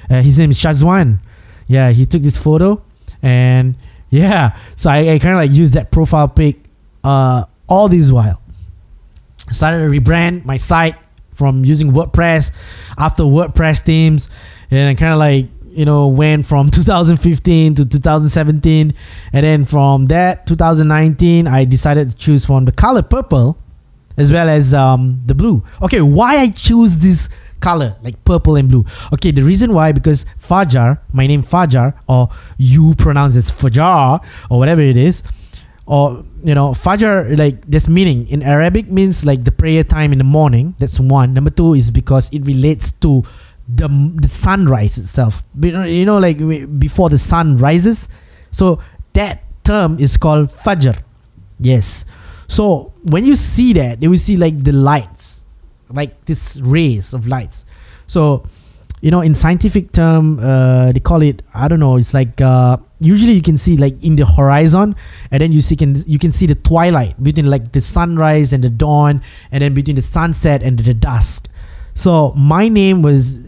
A: His name is Shazwan. Yeah, he took this photo. And yeah, so I kind of like used that profile pic all this while. I started to rebrand my site from using WordPress after WordPress themes. And I kind of like went from 2015 to 2017, and then from that 2019 I decided to choose from the color purple as well as the blue. Okay, why I choose this color like purple and blue? Okay, the reason why, because Fajar, my name Fajar, or you pronounce it Fajar or whatever it is, or Fajar, like this meaning in Arabic means like the prayer time in the morning. That's one. Number two is because it relates to the sunrise itself, like before the sun rises. So that term is called Fajr. Yes. So when you see that, you will see like the lights, like this rays of lights. So in scientific term, they call it, I don't know, it's like usually you can see like in the horizon, and then you can see the twilight between like the sunrise and the dawn, and then between the sunset and the dusk. So my name was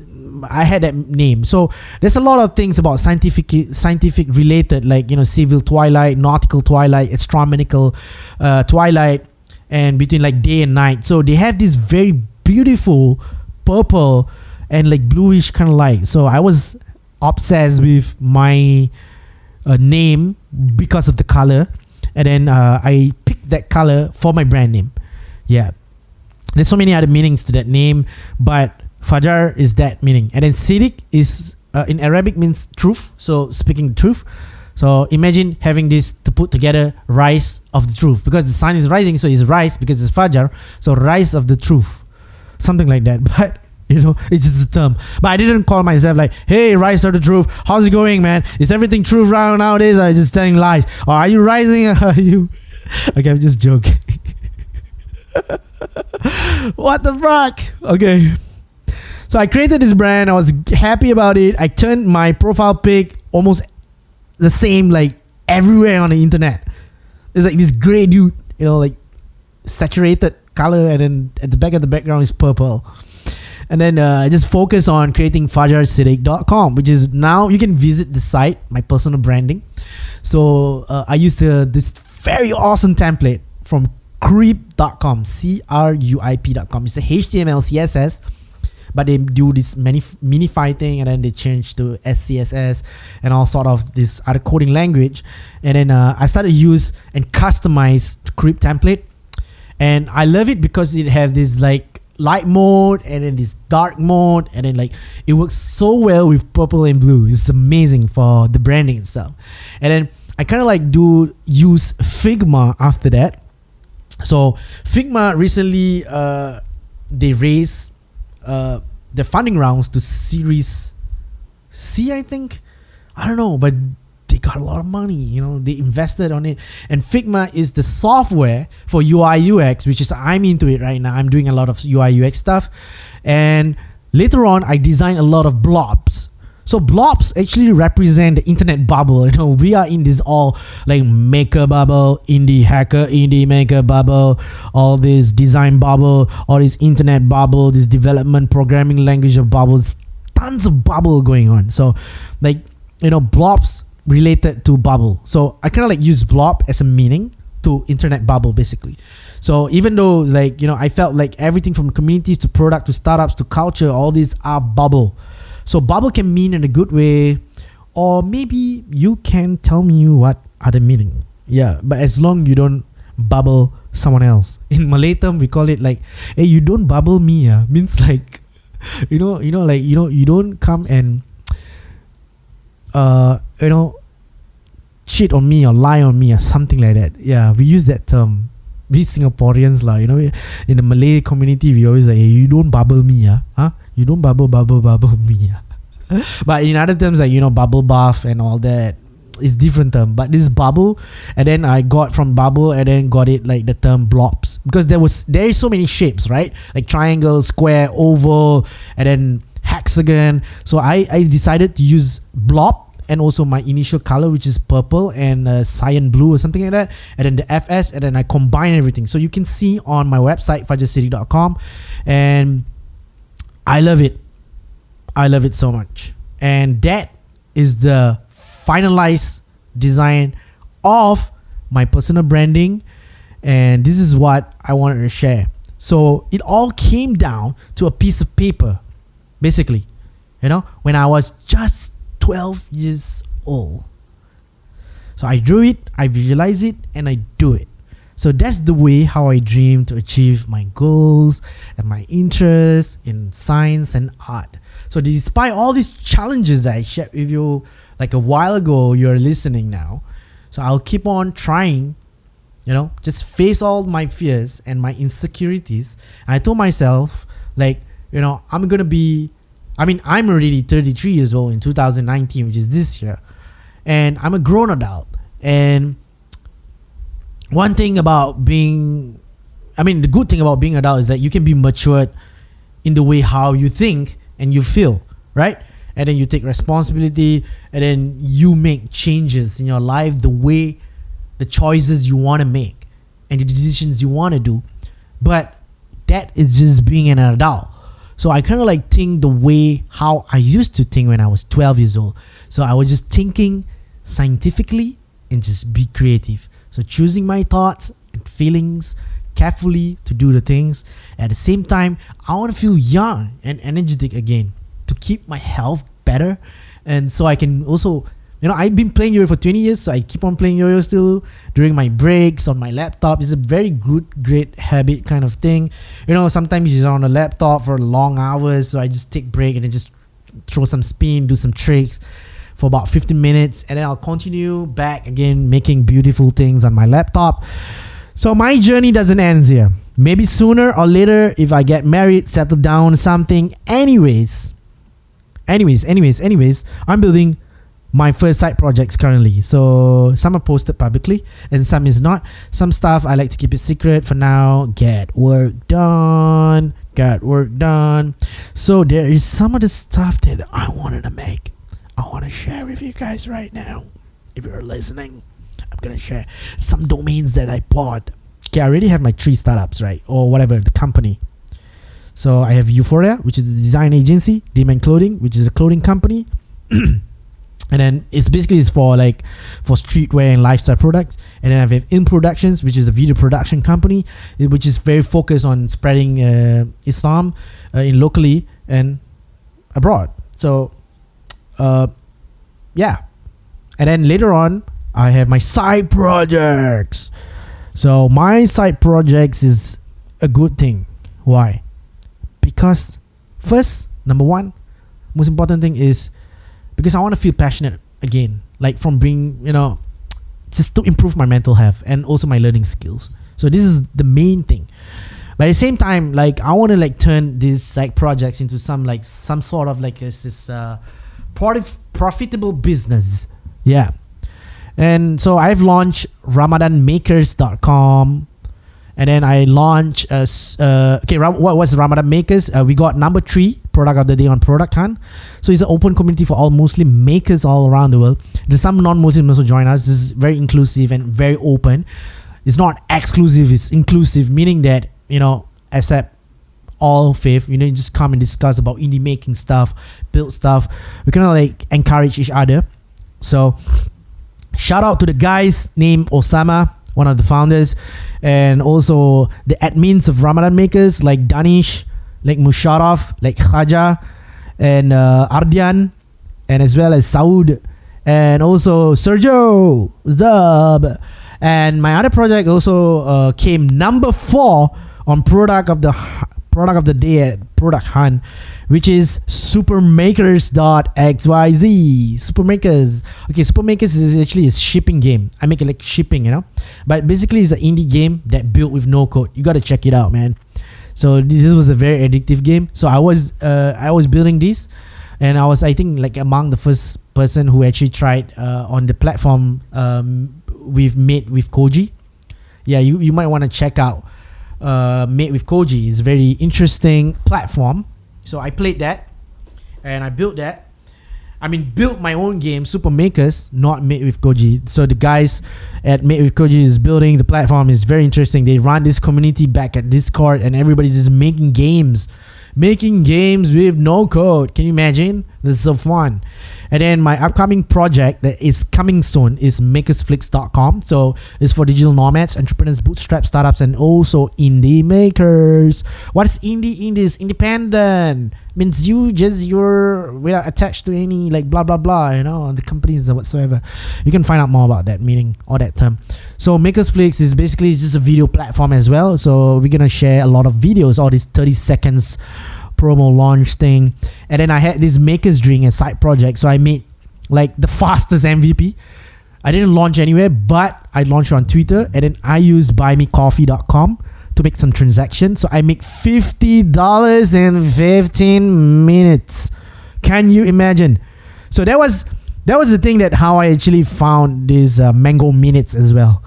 A: I had that name. So there's a lot of things about scientific related, like, civil twilight, nautical twilight, astronomical twilight, and between like day and night. So they have this very beautiful purple and like bluish kind of light. So I was obsessed with my name because of the color, and then I picked that color for my brand name. Yeah, there's so many other meanings to that name, but Fajar is that meaning. And then Siddiq is in Arabic means truth, so speaking the truth. So imagine having this to put together, rise of the truth, because the sun is rising, so it's rise because it's Fajar, so rise of the truth, something like that. But it's just a term. But I didn't call myself like, hey, rise of the truth, how's it going, man? Is everything true around nowadays, or are you just telling lies, or are you rising, or are you okay, I'm just joking. What the fuck? Okay, so I created this brand. I was happy about it. I turned my profile pic almost the same like everywhere on the internet. It's like this gray dude, like saturated color, and then at the back of the background is purple. And then I just focus on creating FajarSiddiq.com, which is now you can visit the site, my personal branding. So I used this very awesome template from Cruip.com, CRUIP.com. It's a HTML, CSS, but they do this minify thing, and then they change to SCSS and all sort of this other coding language. And then I started to use and customize the Cruip template, and I love it because it have this like light mode and then this dark mode, and then like it works so well with purple and blue. It's amazing for the branding itself. And then I kind of like use Figma after that. So Figma recently they raised the funding rounds to Series C, I think. I don't know, but they got a lot of money. They invested on it. And Figma is the software for UI UX, which is I'm into it right now. I'm doing a lot of UI UX stuff. And later on, I designed a lot of blobs. So blobs actually represent the internet bubble. We are in this all like maker bubble, indie hacker, indie maker bubble, all this design bubble, all this internet bubble, this development programming language of bubbles, tons of bubble going on. So like, blobs related to bubble. So I kind of like use blob as a meaning to internet bubble basically. So even though like, I felt like everything from communities to product to startups to culture, all these are bubble. So bubble can mean in a good way, or maybe you can tell me what other meaning. Yeah, but as long you don't bubble someone else. In Malay term, we call it like, hey, you don't bubble me. Means like, you don't come and, cheat on me or lie on me or something like that. Yeah, we use that term. We Singaporeans lah, in the Malay community, we always say, hey, you don't bubble me, huh? You don't bubble me. But in other terms, like, bubble bath and all that, it's different term. But this bubble, and then I got from bubble and then got it like the term blobs, because there is so many shapes, right? Like triangle, square, oval, and then hexagon. So I decided to use blob, and also my initial color, which is purple and cyan blue or something like that, and then the FS, and then I combine everything. So you can see on my website FajarSiddiq.com, and I love it. I love it so much. And that is the finalized design of my personal branding, and this is what I wanted to share. So it all came down to a piece of paper, basically, when I was just 12 years old. So I drew it, I visualize it, and I do it. So that's the way how I dream to achieve my goals and my interests in science and art. So despite all these challenges that I shared with you like a while ago, you're listening now. So I'll keep on trying, just face all my fears and my insecurities. And I told myself, like, I'm already 33 years old in 2019, which is this year. And I'm a grown adult. And one thing about the good thing about being adult is that you can be matured in the way how you think and you feel, right? And then you take responsibility, and then you make changes in your life, the choices you want to make and the decisions you want to do. But that is just being an adult. So I kind of like think the way how I used to think when I was 12 years old. So I was just thinking scientifically and just be creative. So choosing my thoughts and feelings carefully to do the things. At the same time, I want to feel young and energetic again to keep my health better. And so I can also, I've been playing yo-yo for 20 years, so I keep on playing yo-yo still during my breaks on my laptop. It's a very great habit kind of thing. Sometimes you're on a laptop for long hours, so I just take break and then just throw some spin, do some tricks for about 15 minutes, and then I'll continue back again making beautiful things on my laptop. So my journey doesn't end here. Maybe sooner or later, if I get married, settle down, something. Anyways, I'm building my first side projects currently. So some are posted publicly and some is not. Some stuff I like to keep it secret for now. Get work done. So there is some of the stuff that I wanted to make. I want to share with you guys right now. If you're listening, I'm going to share some domains that I bought. Okay, I already have my 3 startups, right? Or whatever, the company. So I have Euphoria, which is the design agency. Demand Clothing, which is a clothing company. And then it's for streetwear and lifestyle products. And then I have In Productions, which is a video production company, which is very focused on spreading Islam in locally and abroad. So, yeah. And then later on, I have my side projects. So my side projects is a good thing. Why? Because first, number one, most important thing is because I want to feel passionate again, like from being, just to improve my mental health and also my learning skills. So this is the main thing. But at the same time, I want to turn these side projects into some sort of this profitable business. Yeah. And so I've launched RamadanMakers.com. And then I launched what was Ramadan Makers? We got number 3 product of the day on Product Hunt. So it's an open community for all Muslim makers all around the world. There's some non-Muslims also join us. This is very inclusive and very open. It's not exclusive, it's inclusive, meaning that, accept all faith. You just come and discuss about indie making stuff, build stuff. We kind of encourage each other. So shout out to the guys named Osama, one of the founders, and also the admins of Ramadan Makers like Danish, like Musharraf, like Khaja, and Ardian, and as well as Saud, and also Sergio Zub. And my other project also came number 4 on product of the day at Product Hunt, which is supermakers.xyz. Supermakers. Okay, Supermakers is actually a shipping game. I make it shipping, but basically it's an indie game that built with no code. You gotta check it out, man. So this was a very addictive game. So I was building this, and I was, I think, among the first person who actually tried on the platform we've made with Koji. Yeah, you might want to check out Made with Koji. Is a very interesting platform. So I played that and I built that. Built my own game, Super Makers, not Made with Koji. So the guys at Made with Koji is building the platform. Is very interesting. They run this community back at Discord, and everybody's just making games with no code. Can you imagine? This is so fun. And then my upcoming project that is coming soon is makersflix.com. So it's for digital nomads, entrepreneurs, bootstrap startups, and also indie makers. What is indie? Indie is independent. Means we're attached to any blah blah blah, the companies or whatsoever. You can find out more about that meaning or that term. So Makersflix is basically just a video platform as well. So we're gonna share a lot of videos, all these 30 seconds promo launch thing. And then I had this Makers Drink, a side project. So I made the fastest MVP. I didn't launch anywhere, but I launched on Twitter, and then I used buymecoffee.com to make some transactions. So I make $50 in 15 minutes. Can you imagine? So that was the thing, that how I actually found these mango minutes as well.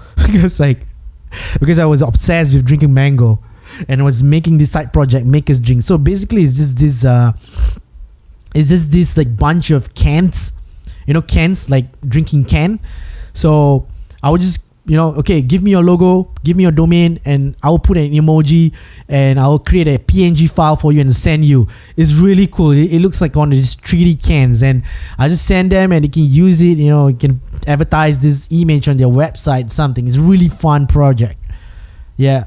A: because I was obsessed with drinking mango, and I was making this side project, Makers Drink. So basically it's just this bunch of cans, cans, drinking can. So I would just okay, give me your logo, give me your domain, and I'll put an emoji and I'll create a PNG file for you and send you. It's really cool. It looks like one of these 3D cans, and I just send them and they can use it. You can advertise this image on their website, something. It's a really fun project. Yeah.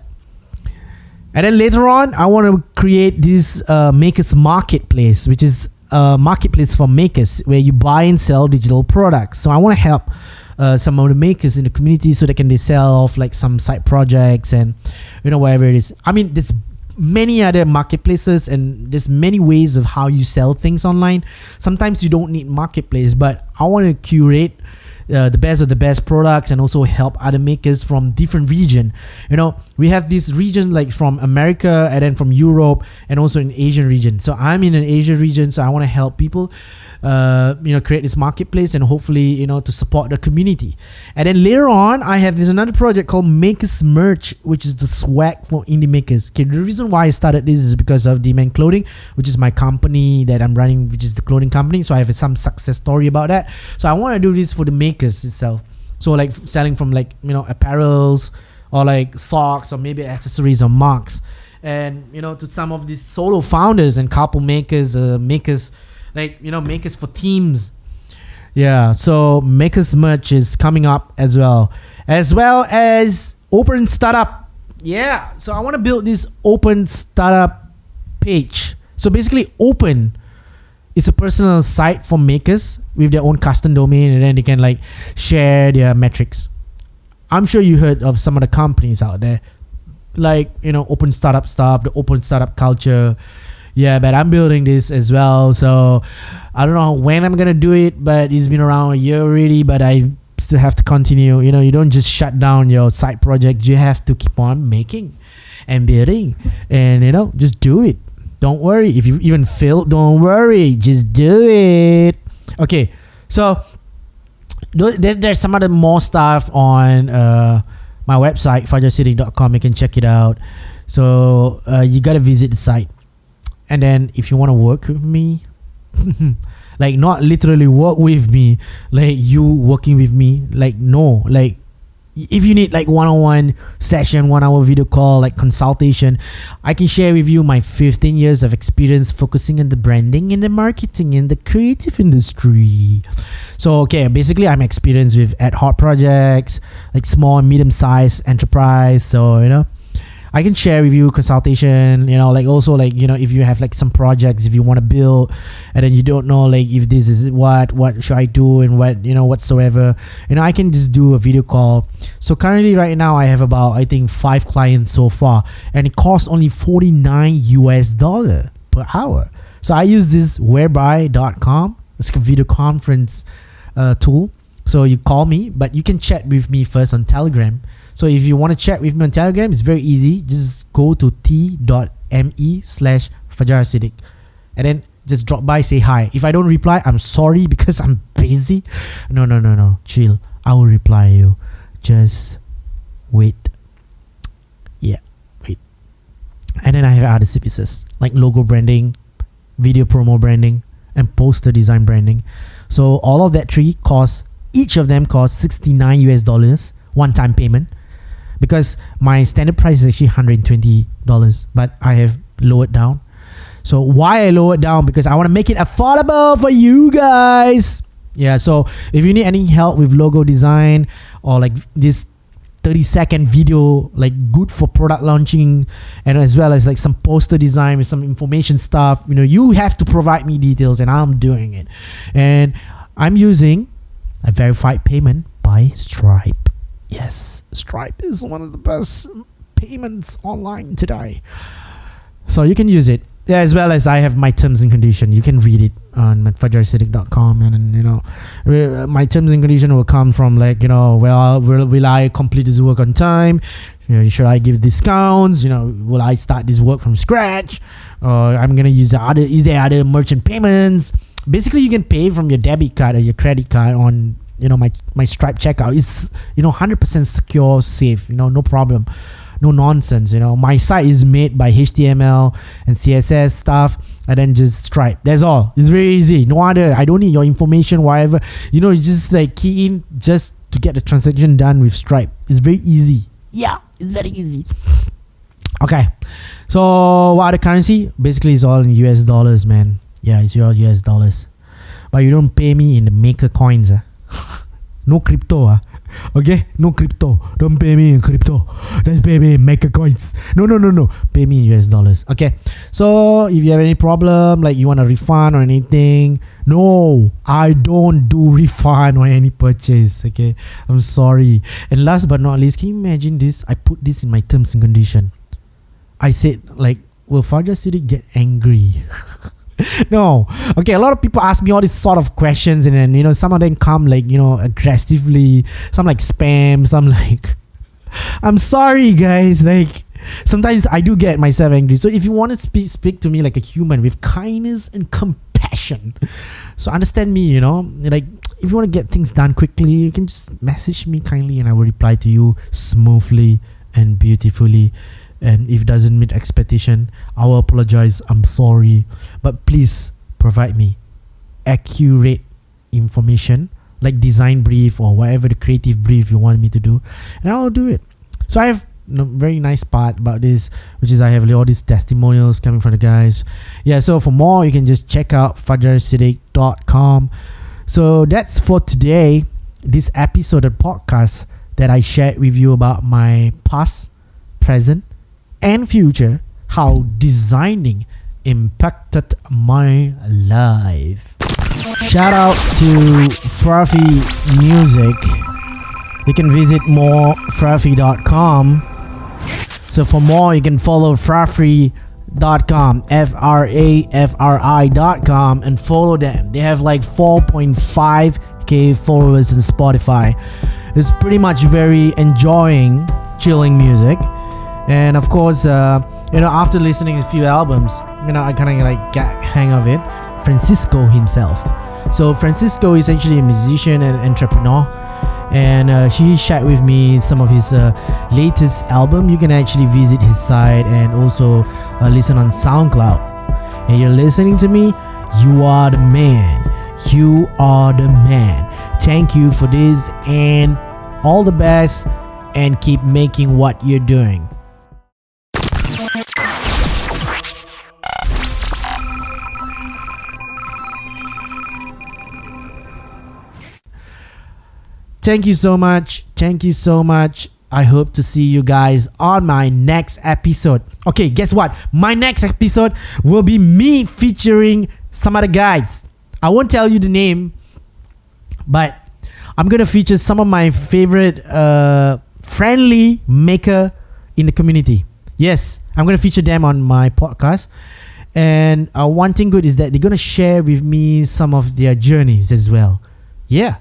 A: And then later on, I want to create this makers marketplace, which is a marketplace for makers where you buy and sell digital products. So I want to help some of the makers in the community so they can sell off like some side projects and whatever it is. I mean, there's many other marketplaces and there's many ways of how you sell things online. Sometimes you don't need marketplace, but I want to curate the best of the best products and also help other makers from different region. We have this region like from America and then from Europe and also in Asian region. So I'm in an Asian region, so I want to help people create this marketplace and hopefully to support the community. And then later on, I have this another project called Makers Merch, which is the swag for indie makers. Okay, the reason why I started this is because of Demand Clothing, which is my company that I'm running, which is the clothing company. So I have some success story about that. So I want to do this for the makers itself. So like selling from like apparels or like socks or maybe accessories or marks, and to some of these solo founders and couple makers, makers for teams. Yeah, so Makers Merch is coming up as well as Open Startup. Yeah, so I want to build this Open Startup page. So basically, Open is a personal site for makers with their own custom domain, and then they can like share their metrics. I'm sure you heard of some of the companies out there, like Open Startup stuff, the Open Startup culture. Yeah, but I'm building this as well, so I don't know when I'm gonna do it, but it's been around a year already, but I still have to continue. You don't just shut down your side project. You have to keep on making and building, and just do it. Don't worry if you even fail. Don't worry, just do it. Okay, so there's some other more stuff on my website fajarsiddiq.com. You can check it out. So you gotta visit the site. And then if you want to work with me, like not literally work with me, like you working with me, like no, like if you need like one-on-one session, 1 hour video call, like consultation, I can share with you my 15 years of experience focusing on the branding and the marketing in the creative industry. So okay, basically I'm experienced with ad hoc projects, like small and medium-sized enterprise. So I can share with you consultation, like also like, if you have like some projects, if you want to build and then you don't know like if this is what should I do and what, whatsoever, I can just do a video call. So currently right now I have about, I think 5 clients so far, and it costs only $49 per hour. So I use this whereby.com. It's a video conference tool. So you call me, but you can chat with me first on Telegram. So if you want to chat with me on Telegram, it's very easy. Just go to t.me/FajarSiddiq and then just drop by, say hi. If I don't reply, I'm sorry because I'm busy. No. Chill. I will reply you. Just wait. Yeah, wait. And then I have other services like logo branding, video promo branding, and poster design branding. So all of that three costs, each of them costs $69 one-time payment. Because my standard price is actually $120, but I have lowered down. So why I lowered down? Because I want to make it affordable for you guys. Yeah, so if you need any help with logo design or like this 30-second video, like good for product launching, and as well as like some poster design with some information stuff, you have to provide me details, and I'm doing it. And I'm using a verified payment by Stripe. Yes, Stripe is one of the best payments online today. So you can use it. Yeah, as well as I have my terms and condition. You can read it on fajarsiddiq.com, and my terms and condition will come from like, will I complete this work on time? Should I give discounts? Will I start this work from scratch? I'm gonna use is there other merchant payments? Basically, you can pay from your debit card or your credit card on my Stripe checkout. Is 100% secure, safe, no problem, no nonsense. My site is made by HTML and CSS stuff, and then just Stripe. That's all. It's very easy. No other. I don't need your information, whatever. You just like key in just to get the transaction done with Stripe. It's very easy. Yeah, it's very easy. Okay, so what other currency? Basically, it's all in US dollars, man. Yeah, it's all US dollars. But you don't pay me in the Maker coins. No crypto. Okay, no crypto. Don't pay me in crypto. Just pay me in Maker coins. No. Pay me in US dollars. Okay, so if you have any problem, like you want a refund or anything, no, I don't do refund on any purchase. Okay, I'm sorry. And last but not least, can you imagine this? I put this in my terms and condition. I said, like, will Fajar Siddiq get angry? No. Okay, a lot of people ask me all these sort of questions, and then, you know, some of them come like, you know, aggressively, some like spam, some like I'm sorry guys, like sometimes I do get myself angry. So if you want to speak to me like a human with kindness and compassion, so understand me, you know, like if you want to get things done quickly, you can just message me kindly and I will reply to you smoothly and beautifully. And if it doesn't meet expectation, I will apologize. I'm sorry, but please provide me accurate information, like design brief or whatever the creative brief you want me to do, and I'll do it. So I have a very nice part about this, which is I have all these testimonials coming from the guys. Yeah, so for more, you can just check out fajarsiddiq.com. So that's for today. This episode of podcast that I shared with you about my past, present, and future, how designing impacted my life. Shout out to Frafi Music. You can visit more frafi.com. So for more, you can follow frafri.com, FRAFRI.com, and follow them. They have like 4.5k followers in Spotify. It's pretty much very enjoying chilling music. And of course, you know, after listening to a few albums, you know, I kind of like got hang of it. Francisco himself. So Francisco is actually a musician and entrepreneur, and she shared with me some of his latest album. You can actually visit his site and also listen on SoundCloud. And you're listening to me, you are the man. You are the man. Thank you for this, and all the best, and keep making what you're doing. Thank you so much. Thank you so much. I hope to see you guys on my next episode. Okay, guess what? My next episode will be me featuring some other guys. I won't tell you the name, but I'm going to feature some of my favorite friendly maker in the community. Yes, I'm going to feature them on my podcast. And one thing good is that they're going to share with me some of their journeys as well. Yeah.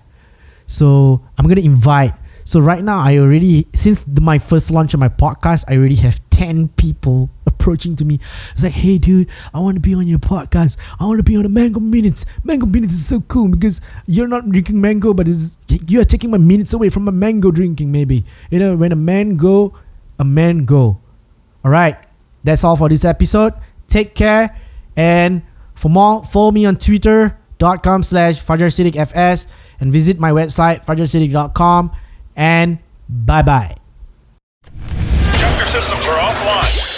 A: So I'm going to invite. So right now, I already, since my first launch of my podcast, I already have 10 people approaching to me. It's like, hey dude, I want to be on your podcast. I want to be on the Mango Minutes. Mango Minutes is so cool because you're not drinking mango, but you are taking my minutes away from my mango drinking maybe. You know, when a man go. Alright, that's all for this episode. Take care. And for more, follow me on twitter.com/FajarSiddiqFS and visit my website, fajarsiddiq.com. And bye-bye.
B: Jump systems are offline.